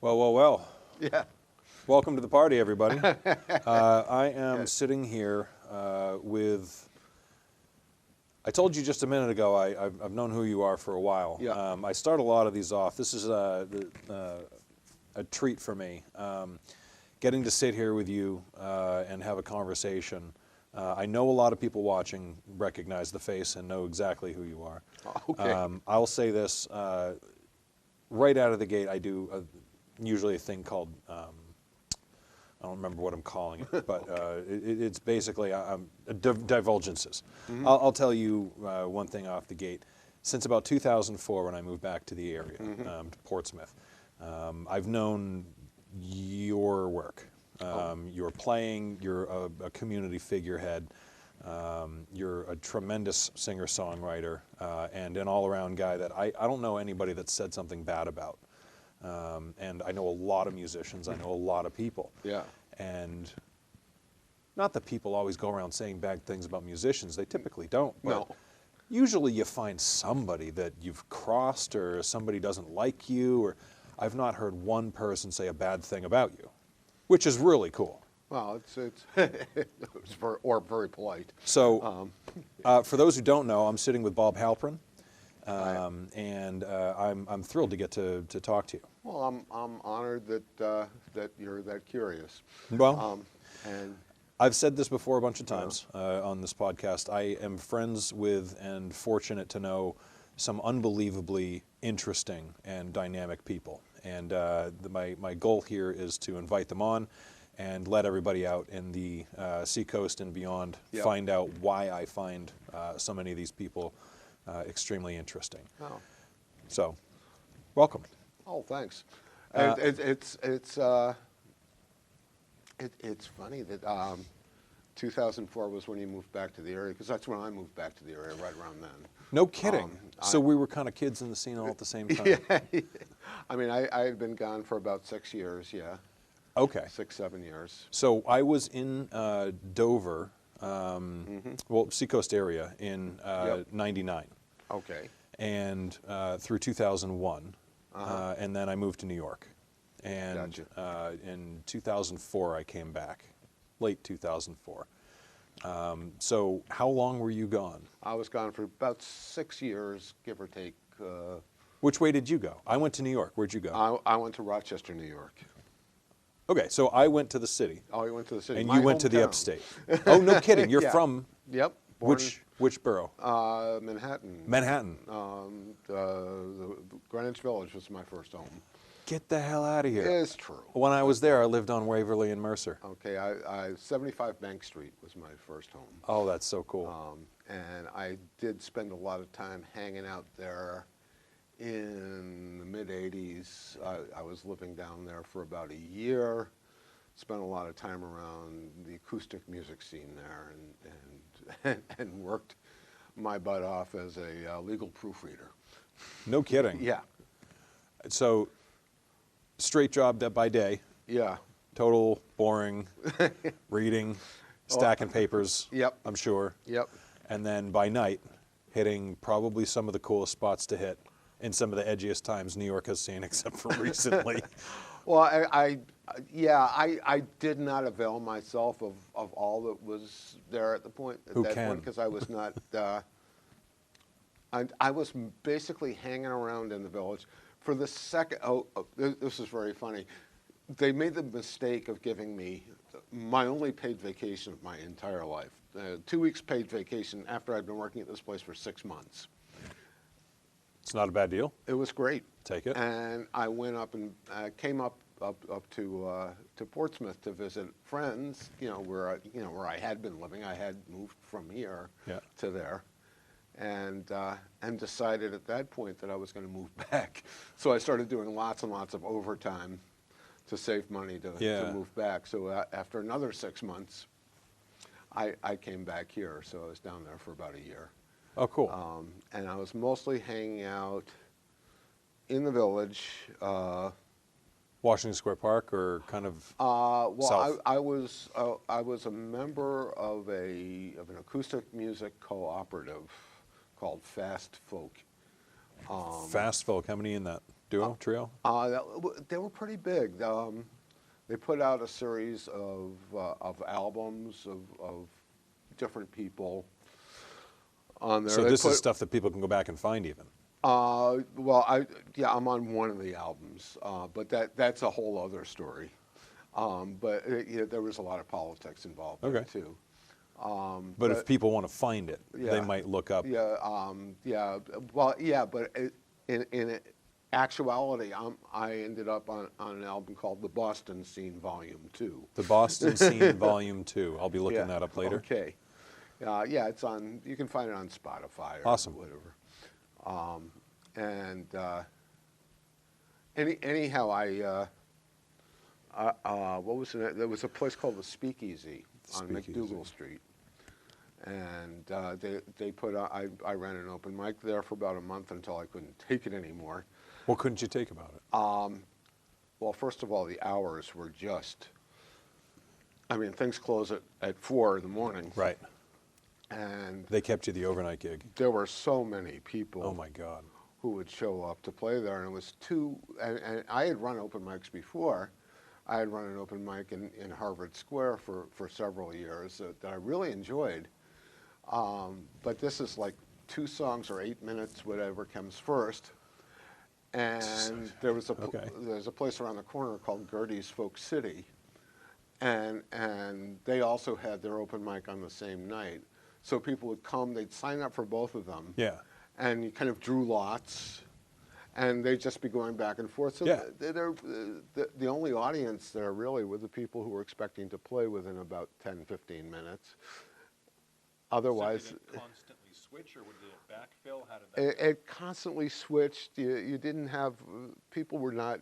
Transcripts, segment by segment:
Well, well, well. Yeah. Welcome to the party, everybody. I am sitting here with... I told you just a minute ago, I've known who you are for a while. Yeah. I start a lot of these off. This is a treat for me. Getting to sit here with you and have a conversation. I know a lot of people watching recognize the face and know exactly who you are. Okay. I'll say this, right out of the gate, I do usually a thing called, I don't remember what I'm calling it, but it's basically divulgences. Mm-hmm. I'll tell you one thing off the gate. Since about 2004, when I moved back to the area, to Portsmouth, I've known your work. You're playing, you're a community figurehead, you're a tremendous singer-songwriter, and an all-around guy that I don't know anybody that's said something bad about. And I know a lot of musicians, I know a lot of people. Yeah. And not that people always go around saying bad things about musicians, they typically don't. But No. usually you find somebody that you've crossed or somebody doesn't like you, or I've not heard one person say a bad thing about you, which is really cool. Well, it's very polite. So, for those who don't know, I'm sitting with Bob Halperin, and I'm thrilled to get to talk to you. Well, I'm honored that that you're that curious. Well, and I've said this before a bunch of times on this podcast. I am friends with and fortunate to know some unbelievably interesting and dynamic people. And my goal here is to invite them on and let everybody out in the Seacoast and beyond find out why I find so many of these people extremely interesting. Oh. So, welcome. Oh, thanks. It's funny that 2004 was when you moved back to the area, because that's when I moved back to the area, right around then. No kidding. So we were kind of kids in the scene all at the same time. Yeah. I mean, I had been gone for about 6 years, yeah. Okay. 6, 7 years. So I was in Dover, well, Seacoast area in '99. Okay. And through 2001, and then I moved to New York. And in 2004, I came back, late 2004. So how long were you gone? I was gone for about 6 years, give or take. Which way did you go? I went to New York. Where'd you go? I went to Rochester, New York. Okay, so I went to the city. Oh, you went to the city. And My you went to the hometown. upstate. Oh, no kidding. You're from Yep. which borough? Manhattan. Manhattan. The Greenwich Village was my first home. Get the hell out of here. It's true. When I was there, I lived on Waverly and Mercer. Okay, 75 Bank Street was my first home. Oh, that's so cool. And I did spend a lot of time hanging out there in the mid-'80s. I was living down there for about a year, spent a lot of time around the acoustic music scene there, and worked my butt off as a legal proofreader. No kidding. Yeah. So, straight job by day. Yeah. Total boring, reading, stacking papers. Yep. I'm sure. Yep. And then by night, hitting probably some of the coolest spots to hit in some of the edgiest times New York has seen, except for recently. Well, I did not avail myself of all that was there at the point. At that point, because I was not. I was basically hanging around in the village for the second. This is very funny. They made the mistake of giving me my only paid vacation of my entire life. 2 weeks paid vacation after I'd been working at this place for 6 months. It's not a bad deal. It was great. Take it. And I went up and came up to Portsmouth to visit friends. Where I had been living. I had moved from here to there, and decided at that point that I was going to move back. So I started doing lots and lots of overtime to save money to move back. So after another 6 months, I came back here. So I was down there for about a year. Oh, cool. And I was mostly hanging out in the village. Washington Square Park, or kind of Well, south? I was a member of an acoustic music cooperative called Fast Folk. Fast Folk. How many in that? Duo, trio? They were pretty big. They put out a series of albums of different people on there. So this is stuff that people can go back and find even? Well, I'm on one of the albums, but that's a whole other story. But there was a lot of politics involved there too. But if people want to find it, they might look up. But in actuality, I ended up on an album called The Boston Scene Volume 2. The Boston Scene Volume 2. I'll be looking that up later. Okay. It's on. You can find it on Spotify or whatever. Anyhow, what was it? There was a place called the Speakeasy on McDougal Street, and they put. I ran an open mic there for about a month until I couldn't take it anymore. What couldn't you take about it? Well, first of all, the hours were just. I mean, things close at 4 in the morning. Right. And they kept you the overnight gig. There were so many people. Oh my God. Who would show up to play there, and it was and I had run open mics before. I had run an open mic in Harvard Square for several years that I really enjoyed. But this is like 2 songs or 8 minutes, whatever comes first. And there's a place around the corner called Gertie's Folk City, and they also had their open mic on the same night. So people would come, they'd sign up for both of them. Yeah. And you kind of drew lots, and they'd just be going back and forth. So the only audience there really were the people who were expecting to play within about 10, 15 minutes. Otherwise... So did it constantly switch, or would it backfill? How did that It constantly switched. You didn't have... People were not,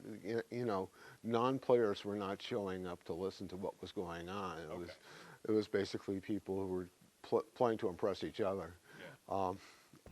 non-players were not showing up to listen to what was going on. It was basically people who were playing to impress each other. Yeah.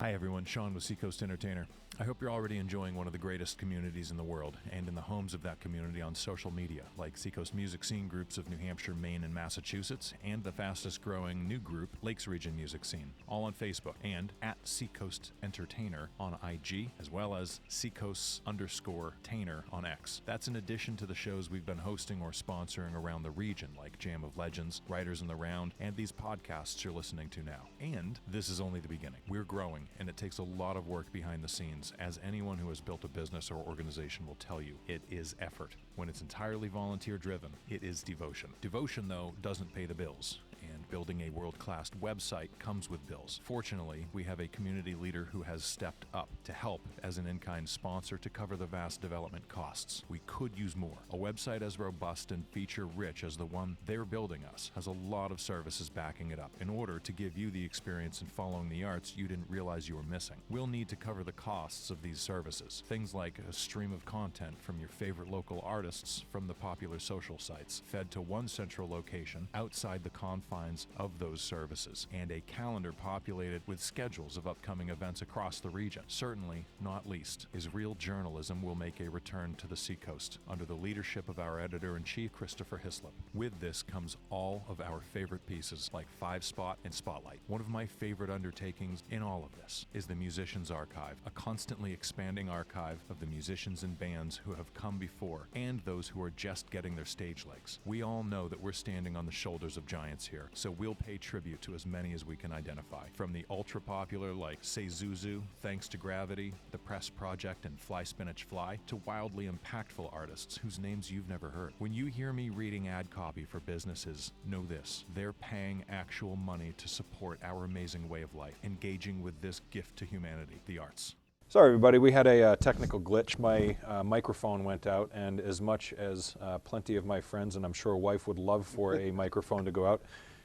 Hi everyone, Sean with Seacoast Entertainer. I hope you're already enjoying one of the greatest communities in the world, and in the homes of that community on social media, like Seacoast Music Scene groups of New Hampshire, Maine, and Massachusetts, and the fastest growing new group, Lakes Region Music Scene, all on Facebook, and at Seacoast Entertainer on IG, as well as Seacoast_Tainer on X. That's in addition to the shows we've been hosting or sponsoring around the region, like Jam of Legends, Writers in the Round, and these podcasts you're listening to now. And this is only the beginning. We're growing, and it takes a lot of work behind the scenes. As anyone who has built a business or organization will tell you, it is effort. When it's entirely volunteer driven, it is devotion. Devotion, though, doesn't pay the bills, and building a world-class website comes with bills. Fortunately, we have a community leader who has stepped up to help as an in-kind sponsor to cover the vast development costs. We could use more. A website as robust and feature-rich as the one they're building us has a lot of services backing it up in order to give you the experience in following the arts you didn't realize you were missing. We'll need to cover the costs of these services. Things like a stream of content from your favorite local artists from the popular social sites, fed to one central location outside the confines of those services, and a calendar populated with schedules of upcoming events across the region. Certainly, not least, is real journalism will make a return to the Seacoast under the leadership of our editor-in-chief, Christopher Hislop. With this comes all of our favorite pieces like 5 Spot and Spotlight. One of my favorite undertakings in all of this is the Musicians Archive, a constantly expanding archive of the musicians and bands who have come before and those who are just getting their stage legs. We all know that we're standing on the shoulders of giants here, so we'll pay tribute to as many as we can identify. From the ultra-popular like Say Zuzu, Thanks to Gravity, The Press Project, and Fly Spinach Fly, to wildly impactful artists whose names you've never heard. When you hear me reading ad copy for businesses, know this: they're paying actual money to support our amazing way of life, engaging with this gift to humanity, the arts. Sorry everybody, we had a technical glitch. My microphone went out, and as much as plenty of my friends, and I'm sure wife would love for a microphone to go out,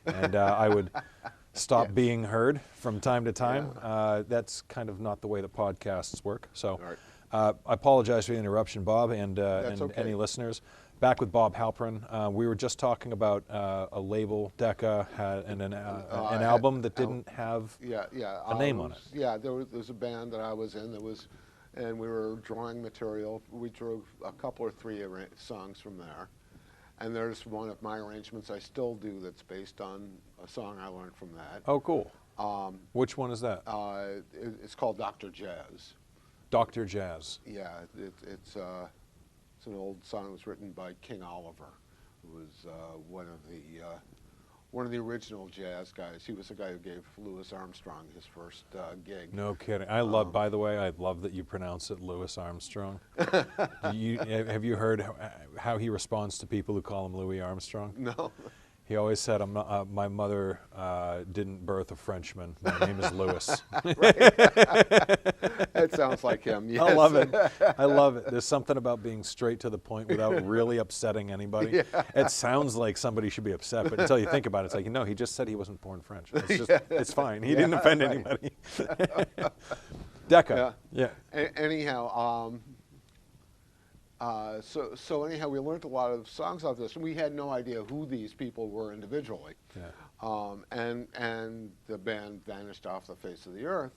and I would stop being heard from time to time. That's kind of not the way that podcasts work. So I apologize for the interruption, Bob, and any listeners. Back with Bob Halperin. We were just talking about a label, Decca, and an album that didn't have a name on it. Yeah, there was a band that I was in and we were drawing material. We drew a couple or 3 songs from there. And there's one of my arrangements I still do that's based on a song I learned from that. Oh, cool. Which one is that? It's called Dr. Jazz. Dr. Jazz. Yeah, it's an old song that was written by King Oliver, who was one of the original jazz guys. He was the guy who gave Louis Armstrong his first gig. No kidding. I love, by the way, I love that you pronounce it Louis Armstrong. Have you heard how he responds to people who call him Louis Armstrong? No. He always said, my mother didn't birth a Frenchman. My name is Louis. That sounds like him, yes. I love it. I love it. There's something about being straight to the point without really upsetting anybody. Yeah. It sounds like somebody should be upset, but until you think about it, it's like, no, he just said he wasn't born French. It's, just, it's fine. He didn't offend anybody. Decca. Yeah. Anyhow, so anyhow, we learned a lot of songs off this. We had no idea who these people were individually. Yeah. And the band vanished off the face of the earth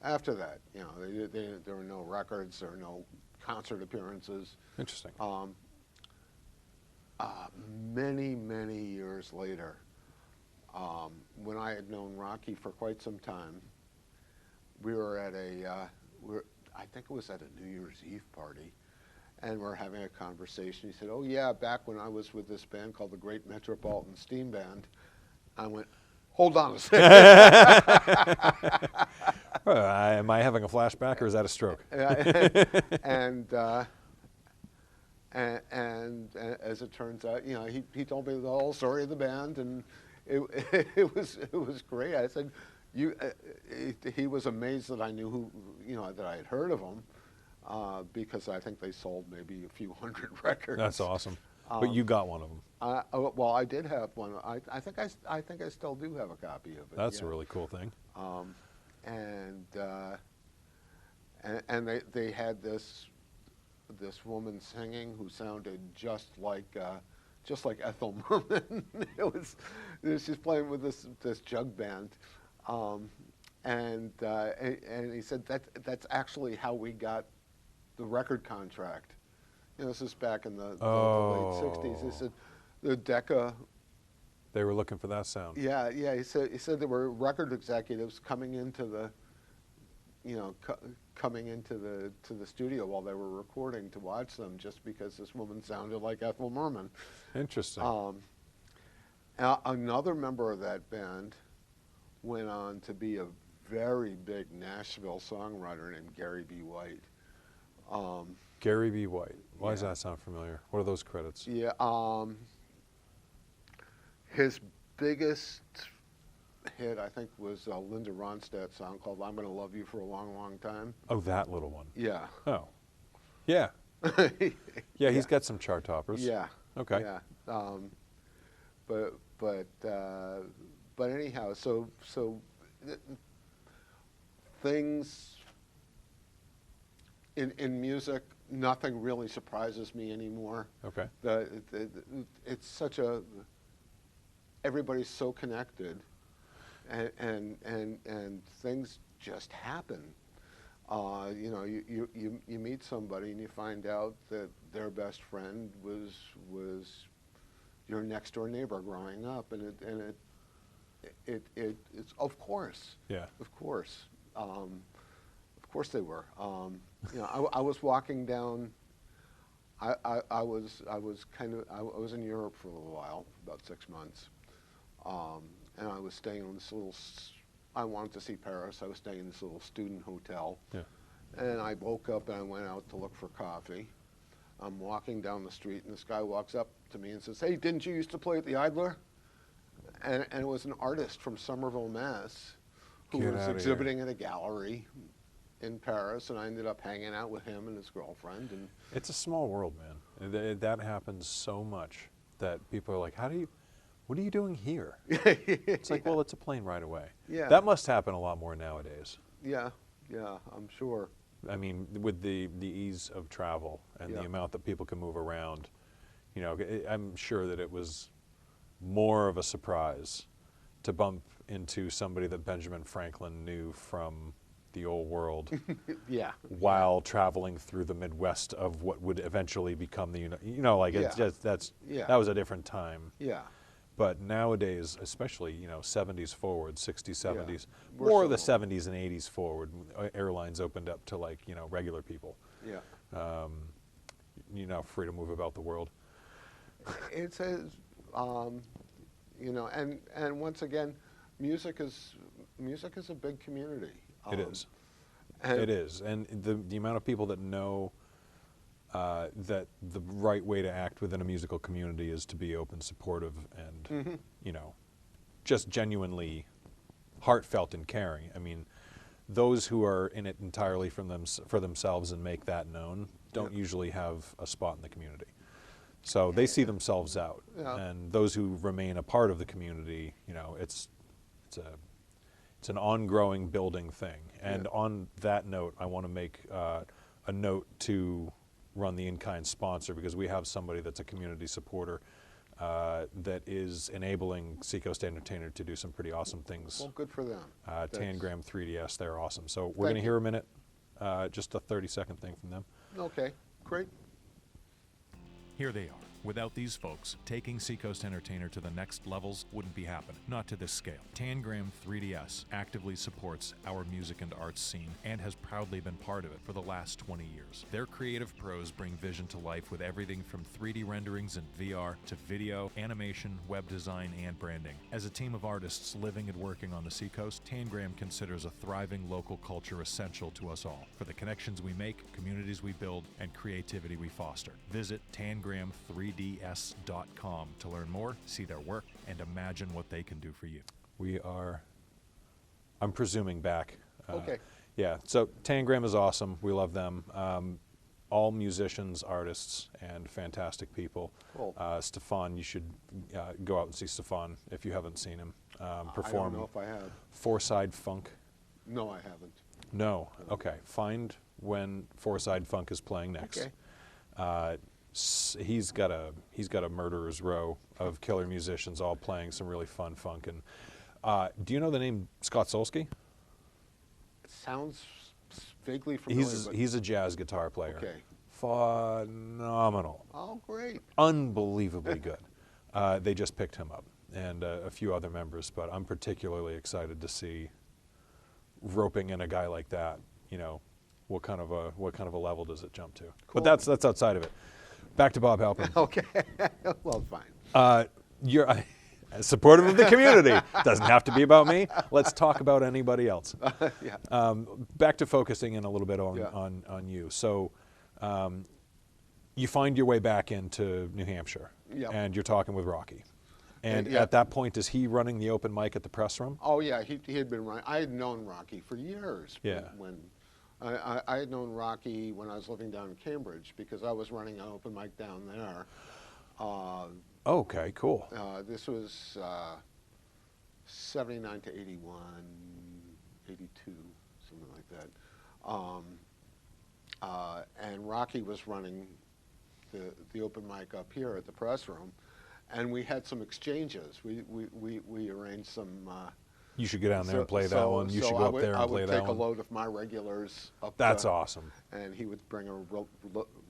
after that. You know, there were no records, there were no concert appearances. Interesting. Many years later, when I had known Rocky for quite some time, we were at I think it was at a New Year's Eve party, and we're having a conversation. He said, "Oh yeah, back when I was with this band called the Great Metropolitan Steam Band." I went, "Hold on a second." Am I having a flashback, or is that a stroke? and as it turns out, you know, he told me the whole story of the band, and it was great. I said, he was amazed that I knew who, you know, that I had heard of them. Because I think they sold maybe a few hundred records. That's awesome. But you got one of them. Well, I did have one. I think I still do have a copy of it. That's a really cool thing. And they had this woman singing who sounded just like Ethel Merman. She's playing with this jug band. And he said that's actually how we got the record contract. You know, this is back in the late '60s. He said the Decca. They were looking for that sound. Yeah. He said there were record executives coming into the, you know, coming into the studio while they were recording to watch them just because this woman sounded like Ethel Merman. Interesting. Another member of that band went on to be a very big Nashville songwriter named Gary B. White. Gary B. White. Why does that sound familiar? What are those credits? Yeah. His biggest hit, I think, was a Linda Ronstadt song called "I'm Gonna Love You for a Long, Long Time." Oh, that little one. Yeah. Oh. Yeah. Yeah, he's got some chart toppers. Yeah. Okay. Yeah. But anyhow, so things in music, nothing really surprises me anymore. Okay. It's such everybody's so connected, and things just happen. You know, you meet somebody and you find out that their best friend was your next door neighbor growing up, and it's of course. Yeah. Of course they were. You know, I was walking down. I was in Europe for a little while, about 6 months, and I was staying in this little. I wanted to see Paris. I was staying in this little student hotel. Yeah. And I woke up and I went out to look for coffee. I'm walking down the street and this guy walks up to me and says, "Hey, didn't you used to play at the Idler?" And it was an artist from Somerville, Mass, who was exhibiting at a gallery in Paris, and I ended up hanging out with him and his girlfriend. And it's a small world, man. That happens so much that people are like, what are you doing here? It's like, well, it's a plane ride away. Yeah. That must happen a lot more nowadays. Yeah, I'm sure. I mean, with the ease of travel and the amount that people can move around, you know, I'm sure that it was more of a surprise to bump into somebody that Benjamin Franklin knew from the old world. Yeah. While traveling through the Midwest of what would eventually become the, you know, like it's just, that was a different time. Yeah. But nowadays, especially 70s forward, 60s, 70s, We're more of the so- 70s and 80s forward, airlines opened up to like regular people. Yeah. You're now free to move about the world. It says, and once again, music is a big community. It is. And It is, and the amount of people that know that the right way to act within a musical community is to be open, supportive, and just genuinely heartfelt and caring. I mean, those who are in it entirely for themselves and make that known don't usually have a spot in the community. So they see themselves out, and those who remain a part of the community, it's an ongoing building thing. And on that note, I want to make a note to run the in-kind sponsor, because we have somebody that's a community supporter that is enabling Seacoast Entertainer to do some pretty awesome things. well, good for them. Tangram 3DS, they're awesome. So we're going to hear a minute, just a 30-second thing from them. Okay, great. Here they are. Without these folks, taking Seacoast Entertainer to the next levels wouldn't be happening. Not to this scale. Tangram 3DS actively supports our music and arts scene and has proudly been part of it for the last 20 years. Their creative pros bring vision to life with everything from 3D renderings and VR to video, animation, web design, and branding. As a team of artists living and working on the Seacoast, Tangram considers a thriving local culture essential to us all for the connections we make, communities we build, and creativity we foster. Visit Tangram3ds.com to learn more, see their work, and imagine what they can do for you. I'm presuming back. Okay. Yeah, so Tangram is awesome. We love them. All musicians, artists, and fantastic people. Cool. Stefan, you should go out and see Stefan if you haven't seen him perform. I don't know if I have. Four-Side Funk. No, I haven't. No. Okay. Find when Four-Side Funk is playing next. Okay. He's got a murderer's row of killer musicians all playing some really fun funk. And do you know the name Scott Solsky? It sounds vaguely familiar. He's a jazz guitar player. Okay. Phenomenal. Oh, great. Unbelievably good. They just picked him up, and a few other members. But I'm particularly excited to see roping in a guy like that. What kind of a level does it jump to? Cool. But that's outside of it. Back to Bob Halperin. Okay. Well, fine. You're supportive of the community. Doesn't have to be about me. Let's talk about anybody else. Yeah. Back to focusing in a little bit on you. So you find your way back into New Hampshire, and you're talking with Rocky. And at that point, is he running the open mic at the press room? Oh, yeah. He had been running. I had known Rocky for years. Yeah. When I had known Rocky when I was living down in Cambridge, because I was running an open mic down there. Okay, cool. This was 79 to 81, 82, something like that. And Rocky was running the open mic up here at the press room, and we had some exchanges. We arranged some. You should go down there and play that one. You should go up there and play that one. I would take a load of my regulars up. That's awesome. And he would bring a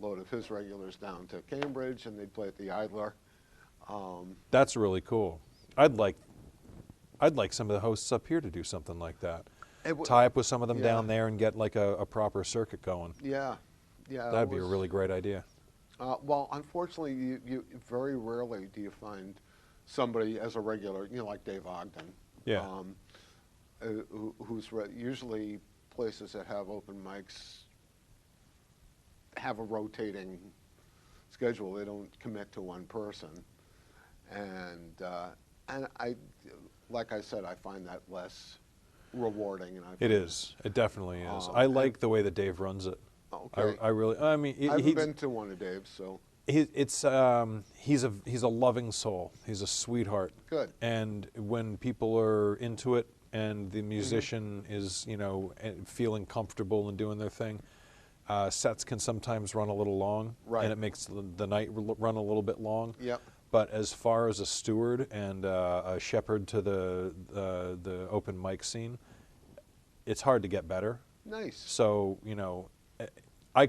load of his regulars down to Cambridge, and they'd play at the Idler. That's really cool. I'd like some of the hosts up here to do something like that. Tie up with some of them down there and get like a proper circuit going. Yeah. That'd be a really great idea. Well, unfortunately, you very rarely do you find somebody as a regular, like Dave Ogden. Yeah. Who's usually places that have open mics have a rotating schedule. They don't commit to one person, and I, like I said, I find that less rewarding. And it is. It definitely is. I like the way that Dave runs it. Okay. I really. I mean, I haven't been to one of Dave's, so. He's a loving soul. He's a sweetheart. Good. And when people are into it, and the musician is feeling comfortable and doing their thing, sets can sometimes run a little long, and it makes the night run a little bit long. Yep. But as far as a steward and a shepherd to the open mic scene, it's hard to get better. Nice. So I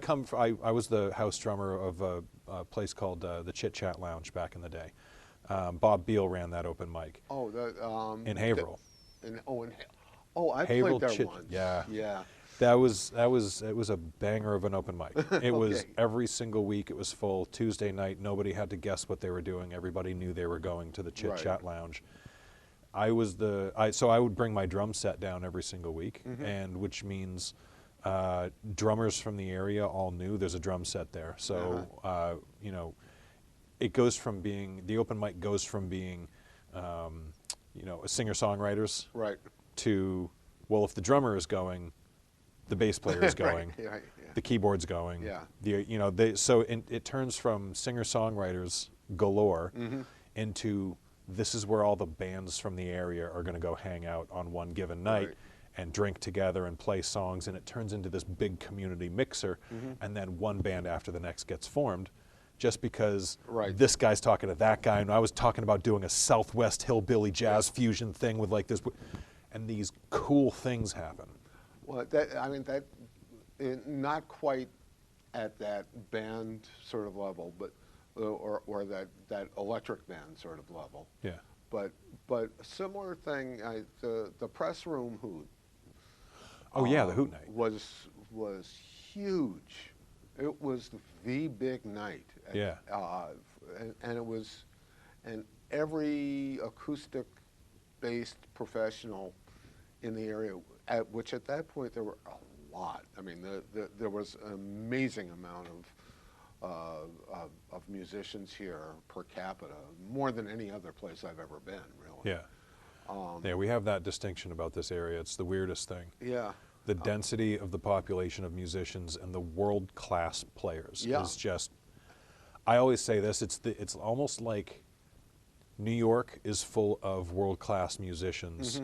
was the house drummer of a place called the Chit Chat Lounge back in the day. Bob Beal ran that open mic. Oh, in Haverhill. I Haverhill played there Chit- once. yeah. Yeah. It was a banger of an open mic. It was Okay. every single week. It was full. Tuesday night, nobody had to guess what they were doing. Everybody knew they were going to the Chit Chat Lounge. So I would bring my drum set down every single week, and which means drummers from the area all knew there's a drum set there. So you know, it goes from being the open mic goes from being you know, singer-songwriters Right. to, well, if the drummer is going, the bass player is going, Right. Yeah. the keyboard's going. Yeah. It turns from singer-songwriters galore into this is where all the bands from the area are going to go hang out on one given night Right. and drink together and play songs, and it turns into this big community mixer, and then one band after the next gets formed. Just because Right. this guy's talking to that guy, and I was talking about doing a Southwest hillbilly jazz fusion thing with like this, and these cool things happen. Well, not quite at that band sort of level, but or that electric band sort of level. Yeah. But a similar thing. The press room hoot. Oh yeah, the Hoot Night. was huge. It was the big night. Yeah. And it was, and every acoustic-based professional in the area, which at that point there were a lot. I mean, there was an amazing amount of musicians here per capita, more than any other place I've ever been, really. Yeah. Yeah, we have that distinction about this area. It's the weirdest thing. Yeah. The density of the population of musicians and the world-class players is just. I always say this. It's almost like New York is full of world-class musicians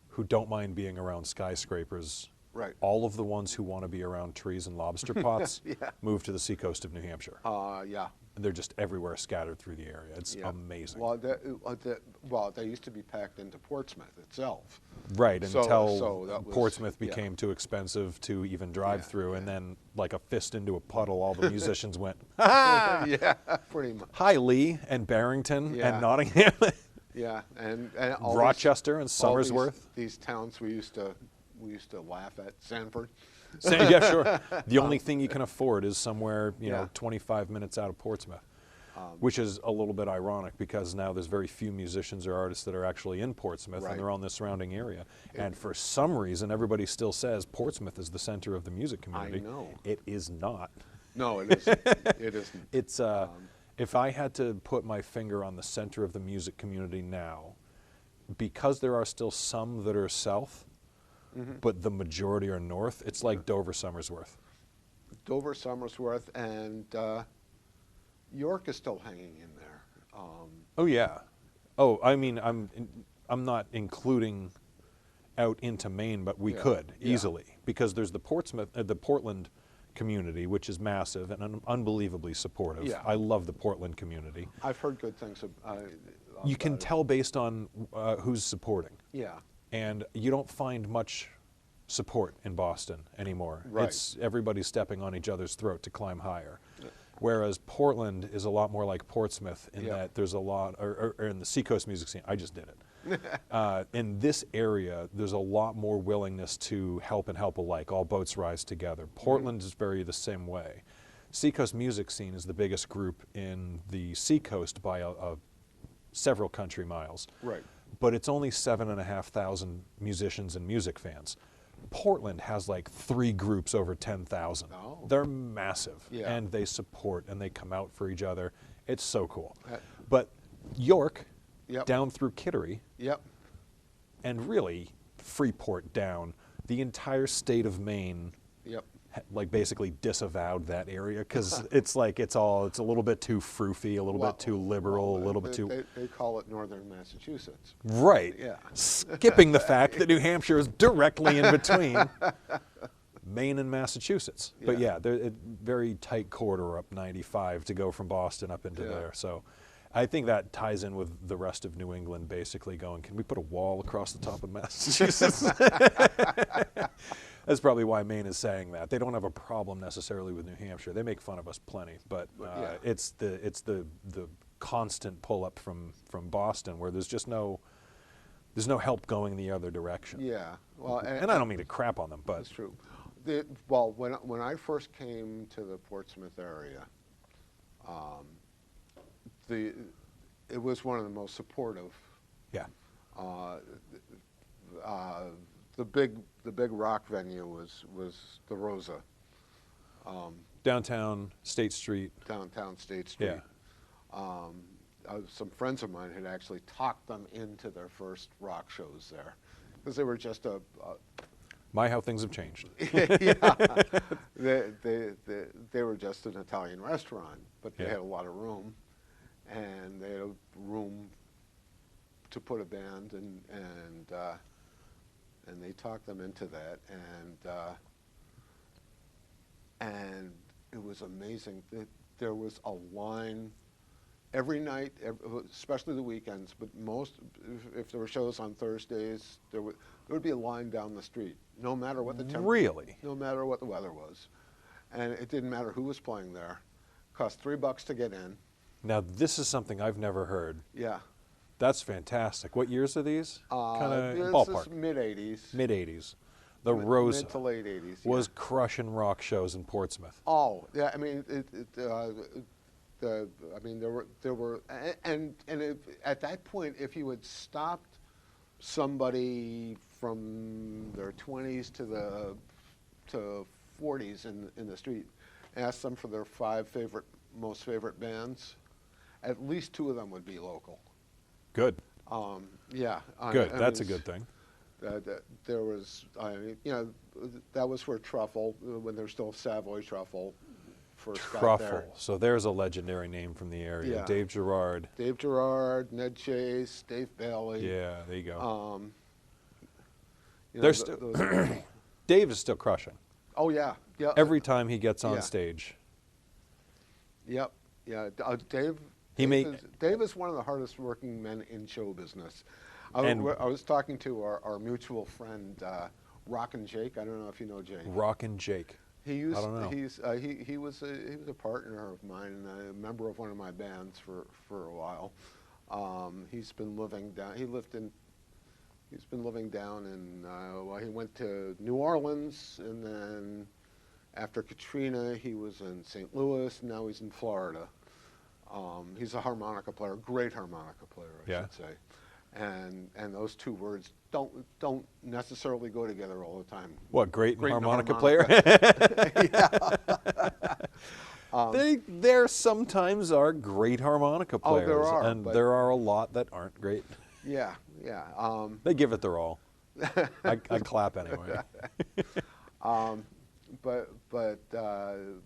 who don't mind being around skyscrapers. Right. All of the ones who want to be around trees and lobster pots move to the seacoast of New Hampshire. Yeah. And they're just everywhere scattered through the area. It's amazing. Well, they used to be packed into Portsmouth itself. Right, So until that was- Portsmouth became too expensive to even drive through, and then like a fist into a puddle, all the musicians went, "Ha!" Yeah, pretty much. Hi, Lee and Barrington Yeah. and Nottingham, Yeah, and all Rochester and all Somersworth. These towns we used to laugh at. Sanford. Yeah, sure. The only thing you can afford is somewhere, you know, Yeah. 25 minutes out of Portsmouth, which is a little bit ironic because now there's very few musicians or artists that are actually in Portsmouth, Right. and they're on the surrounding area. And for some reason, everybody still says Portsmouth is the center of the music community. know. It is not. No, it isn't. It isn't. It's if I had to put my finger on the center of the music community now, because there are still some that are south, but the majority are north, it's like Dover, Somersworth. Dover, Somersworth, and York is still hanging in there. Oh yeah. Oh, I mean, I'm not including out into Maine, but we could easily because there's the Portland community, which is massive and unbelievably supportive. Yeah. I love the Portland community. I've heard good things. You can about it. tell based on who's supporting. Yeah. And you don't find much support in Boston anymore. Right. It's everybody stepping on each other's throat to climb higher. Whereas Portland is a lot more like Portsmouth in that there's a lot, or in the Seacoast music scene, I just did it. In this area, there's a lot more willingness to help and help alike. All boats rise together. Portland is very the same way. Seacoast music scene is the biggest group in the Seacoast by several country miles. Right. But it's only 7,500 musicians and music fans. Portland has like 3 groups over 10,000. Oh. They're massive, Yeah. and they support and they come out for each other. It's so cool. But York, down through Kittery, Yep. and really Freeport down, the entire state of Maine, Yep. like basically disavowed that area because it's like it's a little bit too froofy, a little bit too liberal, a little bit too. They call it Northern Massachusetts. Right. Yeah. Skipping the fact that New Hampshire is directly in between Maine and Massachusetts. But yeah, they're a very tight corridor up 95 to go from Boston up into there. So I think that ties in with the rest of New England basically going, can we put a wall across the top of Massachusetts? That's probably why Maine is saying that. They don't have a problem necessarily with New Hampshire. They make fun of us plenty, but it's the constant pull-up from Boston, where there's just no help going the other direction. Yeah. Well, and I don't mean to crap on them, but that's true. Well, when I first came to the Portsmouth area, it was one of the most supportive. yeah, The big rock venue was the Rosa. downtown State Street. Downtown State Street. Yeah. Some friends of mine had actually talked them into their first rock shows there, because they were just How things have changed. yeah, they were just an Italian restaurant, but they Yeah. had a lot of room, and they had a room to put a band, and they talked them into that, and it was amazing. There was a line every night, especially the weekends, but if there were shows on Thursdays, there would be a line down the street, no matter what the temperature, Really? no matter what the weather was, and it didn't matter who was playing there. Cost $3 to get in. Now this is something I've never heard. Yeah. That's fantastic. What years are these? Kind of This ballpark. is mid-'80s. Mid-'80s. The Rosa Mid to late 80s. was yeah. crushing rock shows in Portsmouth. Oh, yeah. I mean, there were, at that point, if you had stopped somebody from their 20s to 40s in the street, asked them for their 5 most favorite bands, at least 2 of them would be local. Good. Yeah. Good. That's a good thing. There was, that was where Truffle, when there's still Savoy Truffle, first got there. Truffle. So there's a legendary name from the area. Yeah. Dave Gerard. Dave Gerard, Ned Chase, Dave Bailey. Yeah, there you go. Those- Dave is still crushing. oh yeah, yeah. Every time he gets on Yeah. stage. Yep, yeah. Dave. He Dave is one of the hardest working men in show business. I And- was talking to our mutual friend, Rockin' Jake. I don't know if you know Jake. Rockin' Jake. He used. I don't know. He was a partner of mine and a member of one of my bands for a while. He's been living down. He's been living down in. Well, he went to New Orleans, and then after Katrina, he was in St. Louis. Now he's in Florida. He's a harmonica player, great harmonica player, I Yeah. should say. And those 2 words don't necessarily go together all the time. What, great Great harmonica harmonica. player? There sometimes are great harmonica Oh, players. there are, and but- there are a lot that aren't great. Yeah. They give it their all. I clap anyway.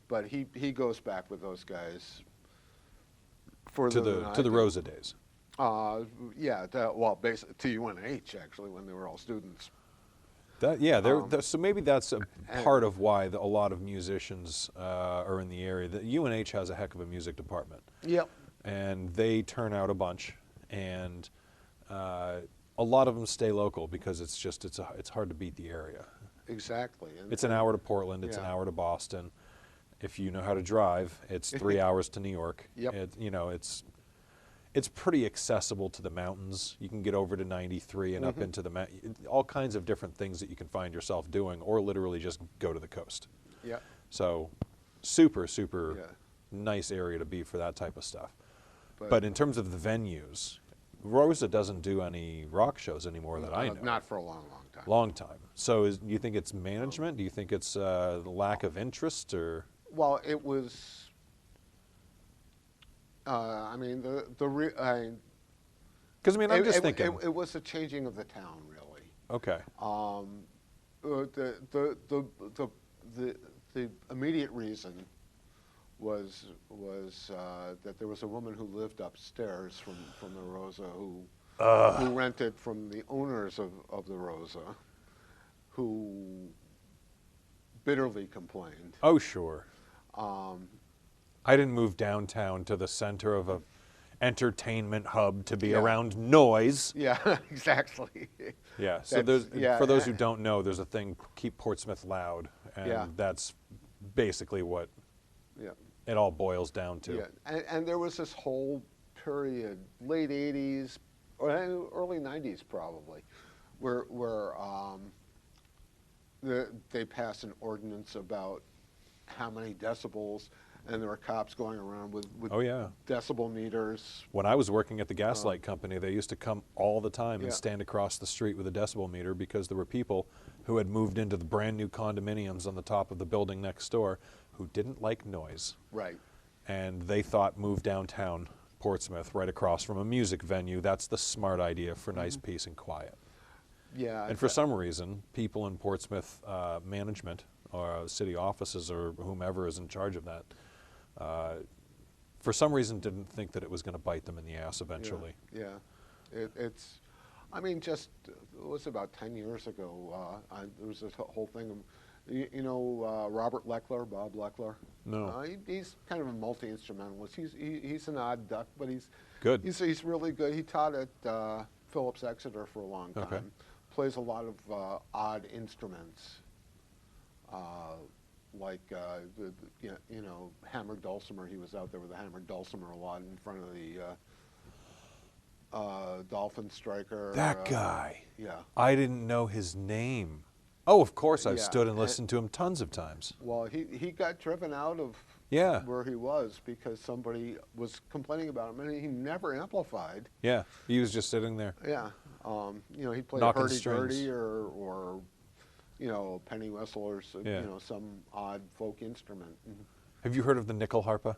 But he goes back with those guys further to than I the do. Rosa days. Yeah. Basically to UNH actually, when they were all students. So maybe that's a part of why a lot of musicians are in the area. The UNH has a heck of a music department. Yep. And they turn out a bunch, and a lot of them stay local because it's hard to beat the area. Exactly. And, It's an hour to Portland. It's an Yeah. hour to Boston. If you know how to drive, it's 3 hours to New York. Yep. It's pretty accessible to the mountains. You can get over to 93 and up into the all kinds of different things that you can find yourself doing, or literally just go to the coast. Yeah. So, super Yeah. nice area to be for that type of stuff. But- But in terms of the venues, Rosa doesn't do any rock shows anymore that I know. Not for a long time. Long time. So do you think it's management? Do you think it's the lack of interest, or? Well, it was. I mean, Because I'm just thinking. It was a changing of the town, really. Okay. The immediate reason was that there was a woman who lived upstairs from the Rosa who rented from the owners of the Rosa, who bitterly complained. Oh, sure. I didn't move downtown to the center of a entertainment hub to be Yeah. around noise. Yeah, exactly. Yeah. So That's- for those who don't know, there's a thing, Keep Portsmouth Loud, and Yeah. that's basically what Yeah. it all boils down to. Yeah, and there was this whole period, late 80s, or early 90s probably, where they passed an ordinance about how many decibels, and there were cops going around with Oh, yeah. decibel meters. When I was working at the gaslight company, they used to come all the time Yeah. and stand across the street with a decibel meter because there were people who had moved into the brand new condominiums on the top of the building next door who didn't like noise. Right. And they thought move downtown Portsmouth right across from a music venue. That's the smart idea for nice peace and quiet. Yeah. And for some reason, people in Portsmouth management or city offices or whomever is in charge of that, for some reason didn't think that it was going to bite them in the ass eventually. Yeah. It's, I mean, just, it was about 10 years ago, there was this whole thing of, you know, Robert Leckler, Bob Leckler? No. He's kind of a multi-instrumentalist. He's an odd duck, but he's Good. He's really good. He taught at Phillips Exeter for a long time. Okay. Plays a lot of odd instruments, like you know, hammered dulcimer. He was out there with a hammered dulcimer a lot in front of the Dolphin Striker. That guy. Yeah. I didn't know his name. Oh, of course, I've Yeah, stood and listened to him tons of times. Well, he got driven out of Yeah. where he was because somebody was complaining about him, and he never amplified. Yeah, he was just sitting there. Yeah, you know, he played Knocking hurdy-gurdy strings. or you know, penny whistle or Yeah. you know, some odd folk instrument. Have you heard of the nickel harpa?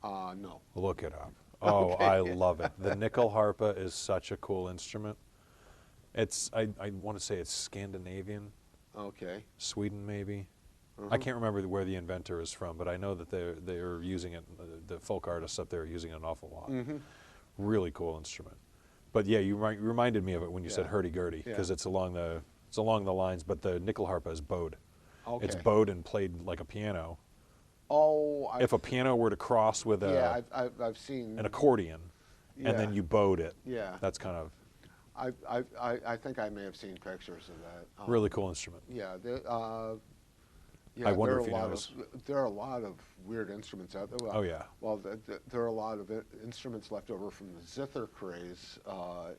No. Look it up. Oh, Okay. I love it. The nickel harpa is such a cool instrument. It's, I want to say it's Scandinavian, Okay. Sweden maybe. I can't remember where the inventor is from, but I know that they're using it, the folk artists up there are using it an awful lot. Really cool instrument. But yeah, you reminded me of it when you said Yeah. hurdy-gurdy, because Yeah. it's along the lines, but the nickel harpa is bowed. Okay. It's bowed and played like a piano. Oh, If a piano were to cross with yeah, I've seen an accordion, and then Yeah. you bowed it, Yeah. that's kind of I think I may have seen pictures of that. really cool instrument. Yeah, I wonder there are if he a lot knows. there are a lot of weird instruments out there. Well, Oh, yeah. Well, there are a lot of instruments left over from the zither craze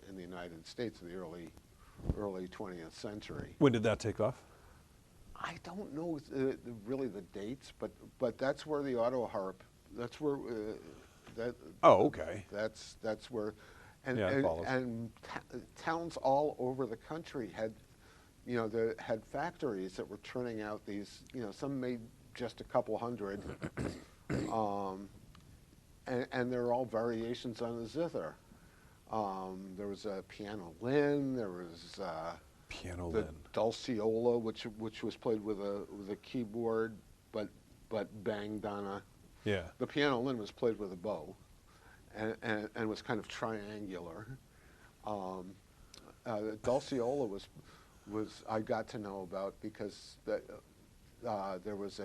in the United States in the early 20th century. When did that take off? I don't know really the dates, but that's where the auto harp. That's where that. Oh, okay. That's where, and Yeah, it follows. towns all over the country had, you know, had factories that were turning out these. You know, some made just a couple hundred, and they're all variations on the zither. There was a piano lin. There was Piano the lin. dulciola, which was played with a keyboard, but banged on a. Yeah. The piano lin was played with a bow, and was kind of triangular. The dulciola was I got to know about because there was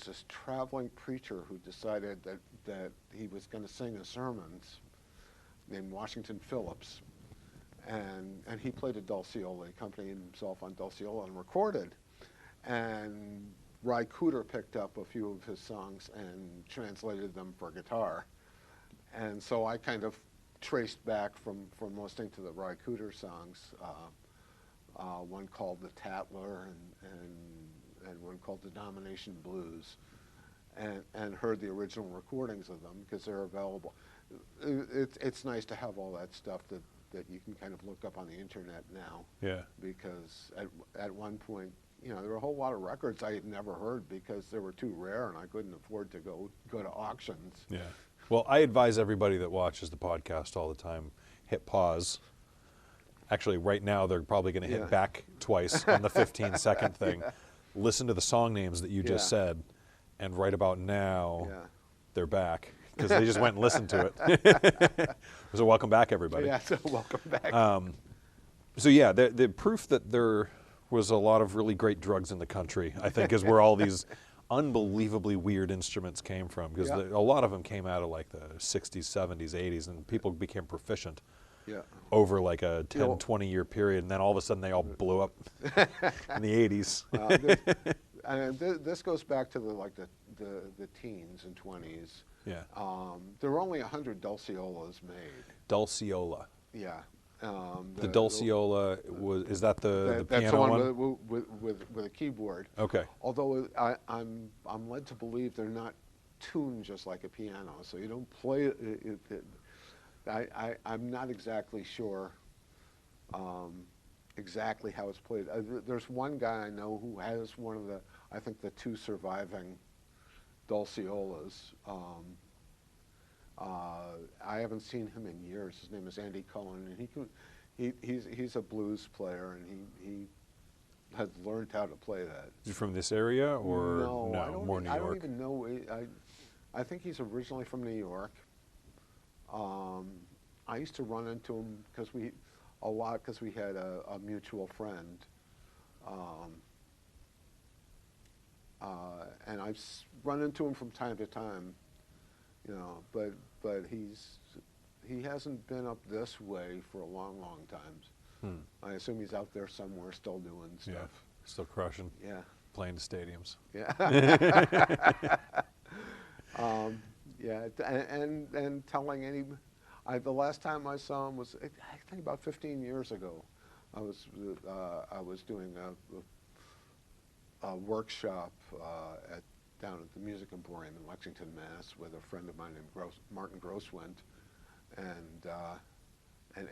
this traveling preacher who decided that he was going to sing his sermons, named Washington Phillips, and he played a dulciola. He accompanied himself on dulciola and recorded, and Ry Cooder picked up a few of his songs and translated them for guitar. And so I kind of traced back from listening to the Ry Cooder songs, one called The Tattler and one called The Domination Blues, and heard the original recordings of them because they're available. It's nice to have all that stuff that you can kind of look up on the internet now. Yeah. Because at one point, you know, there were a whole lot of records I had never heard because they were too rare and I couldn't afford to go to auctions. Yeah. Well, I advise everybody that watches the podcast all the time, hit pause. Actually, right now, they're probably going to hit Yeah. back twice on the 15-second thing. Listen to the song names that you just said, and right about now, they're back because they just went and listened to it. So welcome back, everybody. Yeah, so welcome back. So yeah, the proof that there was a lot of really great drugs in the country, I think, is where all these unbelievably weird instruments came from, because a lot of them came out of like the 60s, 70s, 80s, and people became proficient over like a 10, 20-year period, and then all of a sudden they all blew up in the 80s. and this goes back to the teens and 20s. Yeah. There were only 100 Dulciolas made. Dulciola. Yeah. The Dulciola is that the that's piano the one? With a keyboard. Okay. Although I'm led to believe they're not tuned just like a piano, so you don't play it. I'm not exactly sure exactly how it's played. There's one guy I know who has one of I think the 2 surviving Dulciolas. I haven't seen him in years. His name is Andy Cohen, and he's a blues player, and he has learned how to play that. Is he from this area or no? More New York? I don't even know. I think he's originally from New York. I used to run into him because we had a mutual friend, and I've run into him from time to time, you know. But he hasn't been up this way for a long time. I assume he's out there somewhere still doing stuff. Yeah, still crushing. Yeah. Playing the stadiums. Yeah. Yeah, and telling the last time I saw him was, I think, about 15 years ago. I was doing a workshop down at the Music Emporium in Lexington, Mass, with a friend of mine named Martin Grosswent, and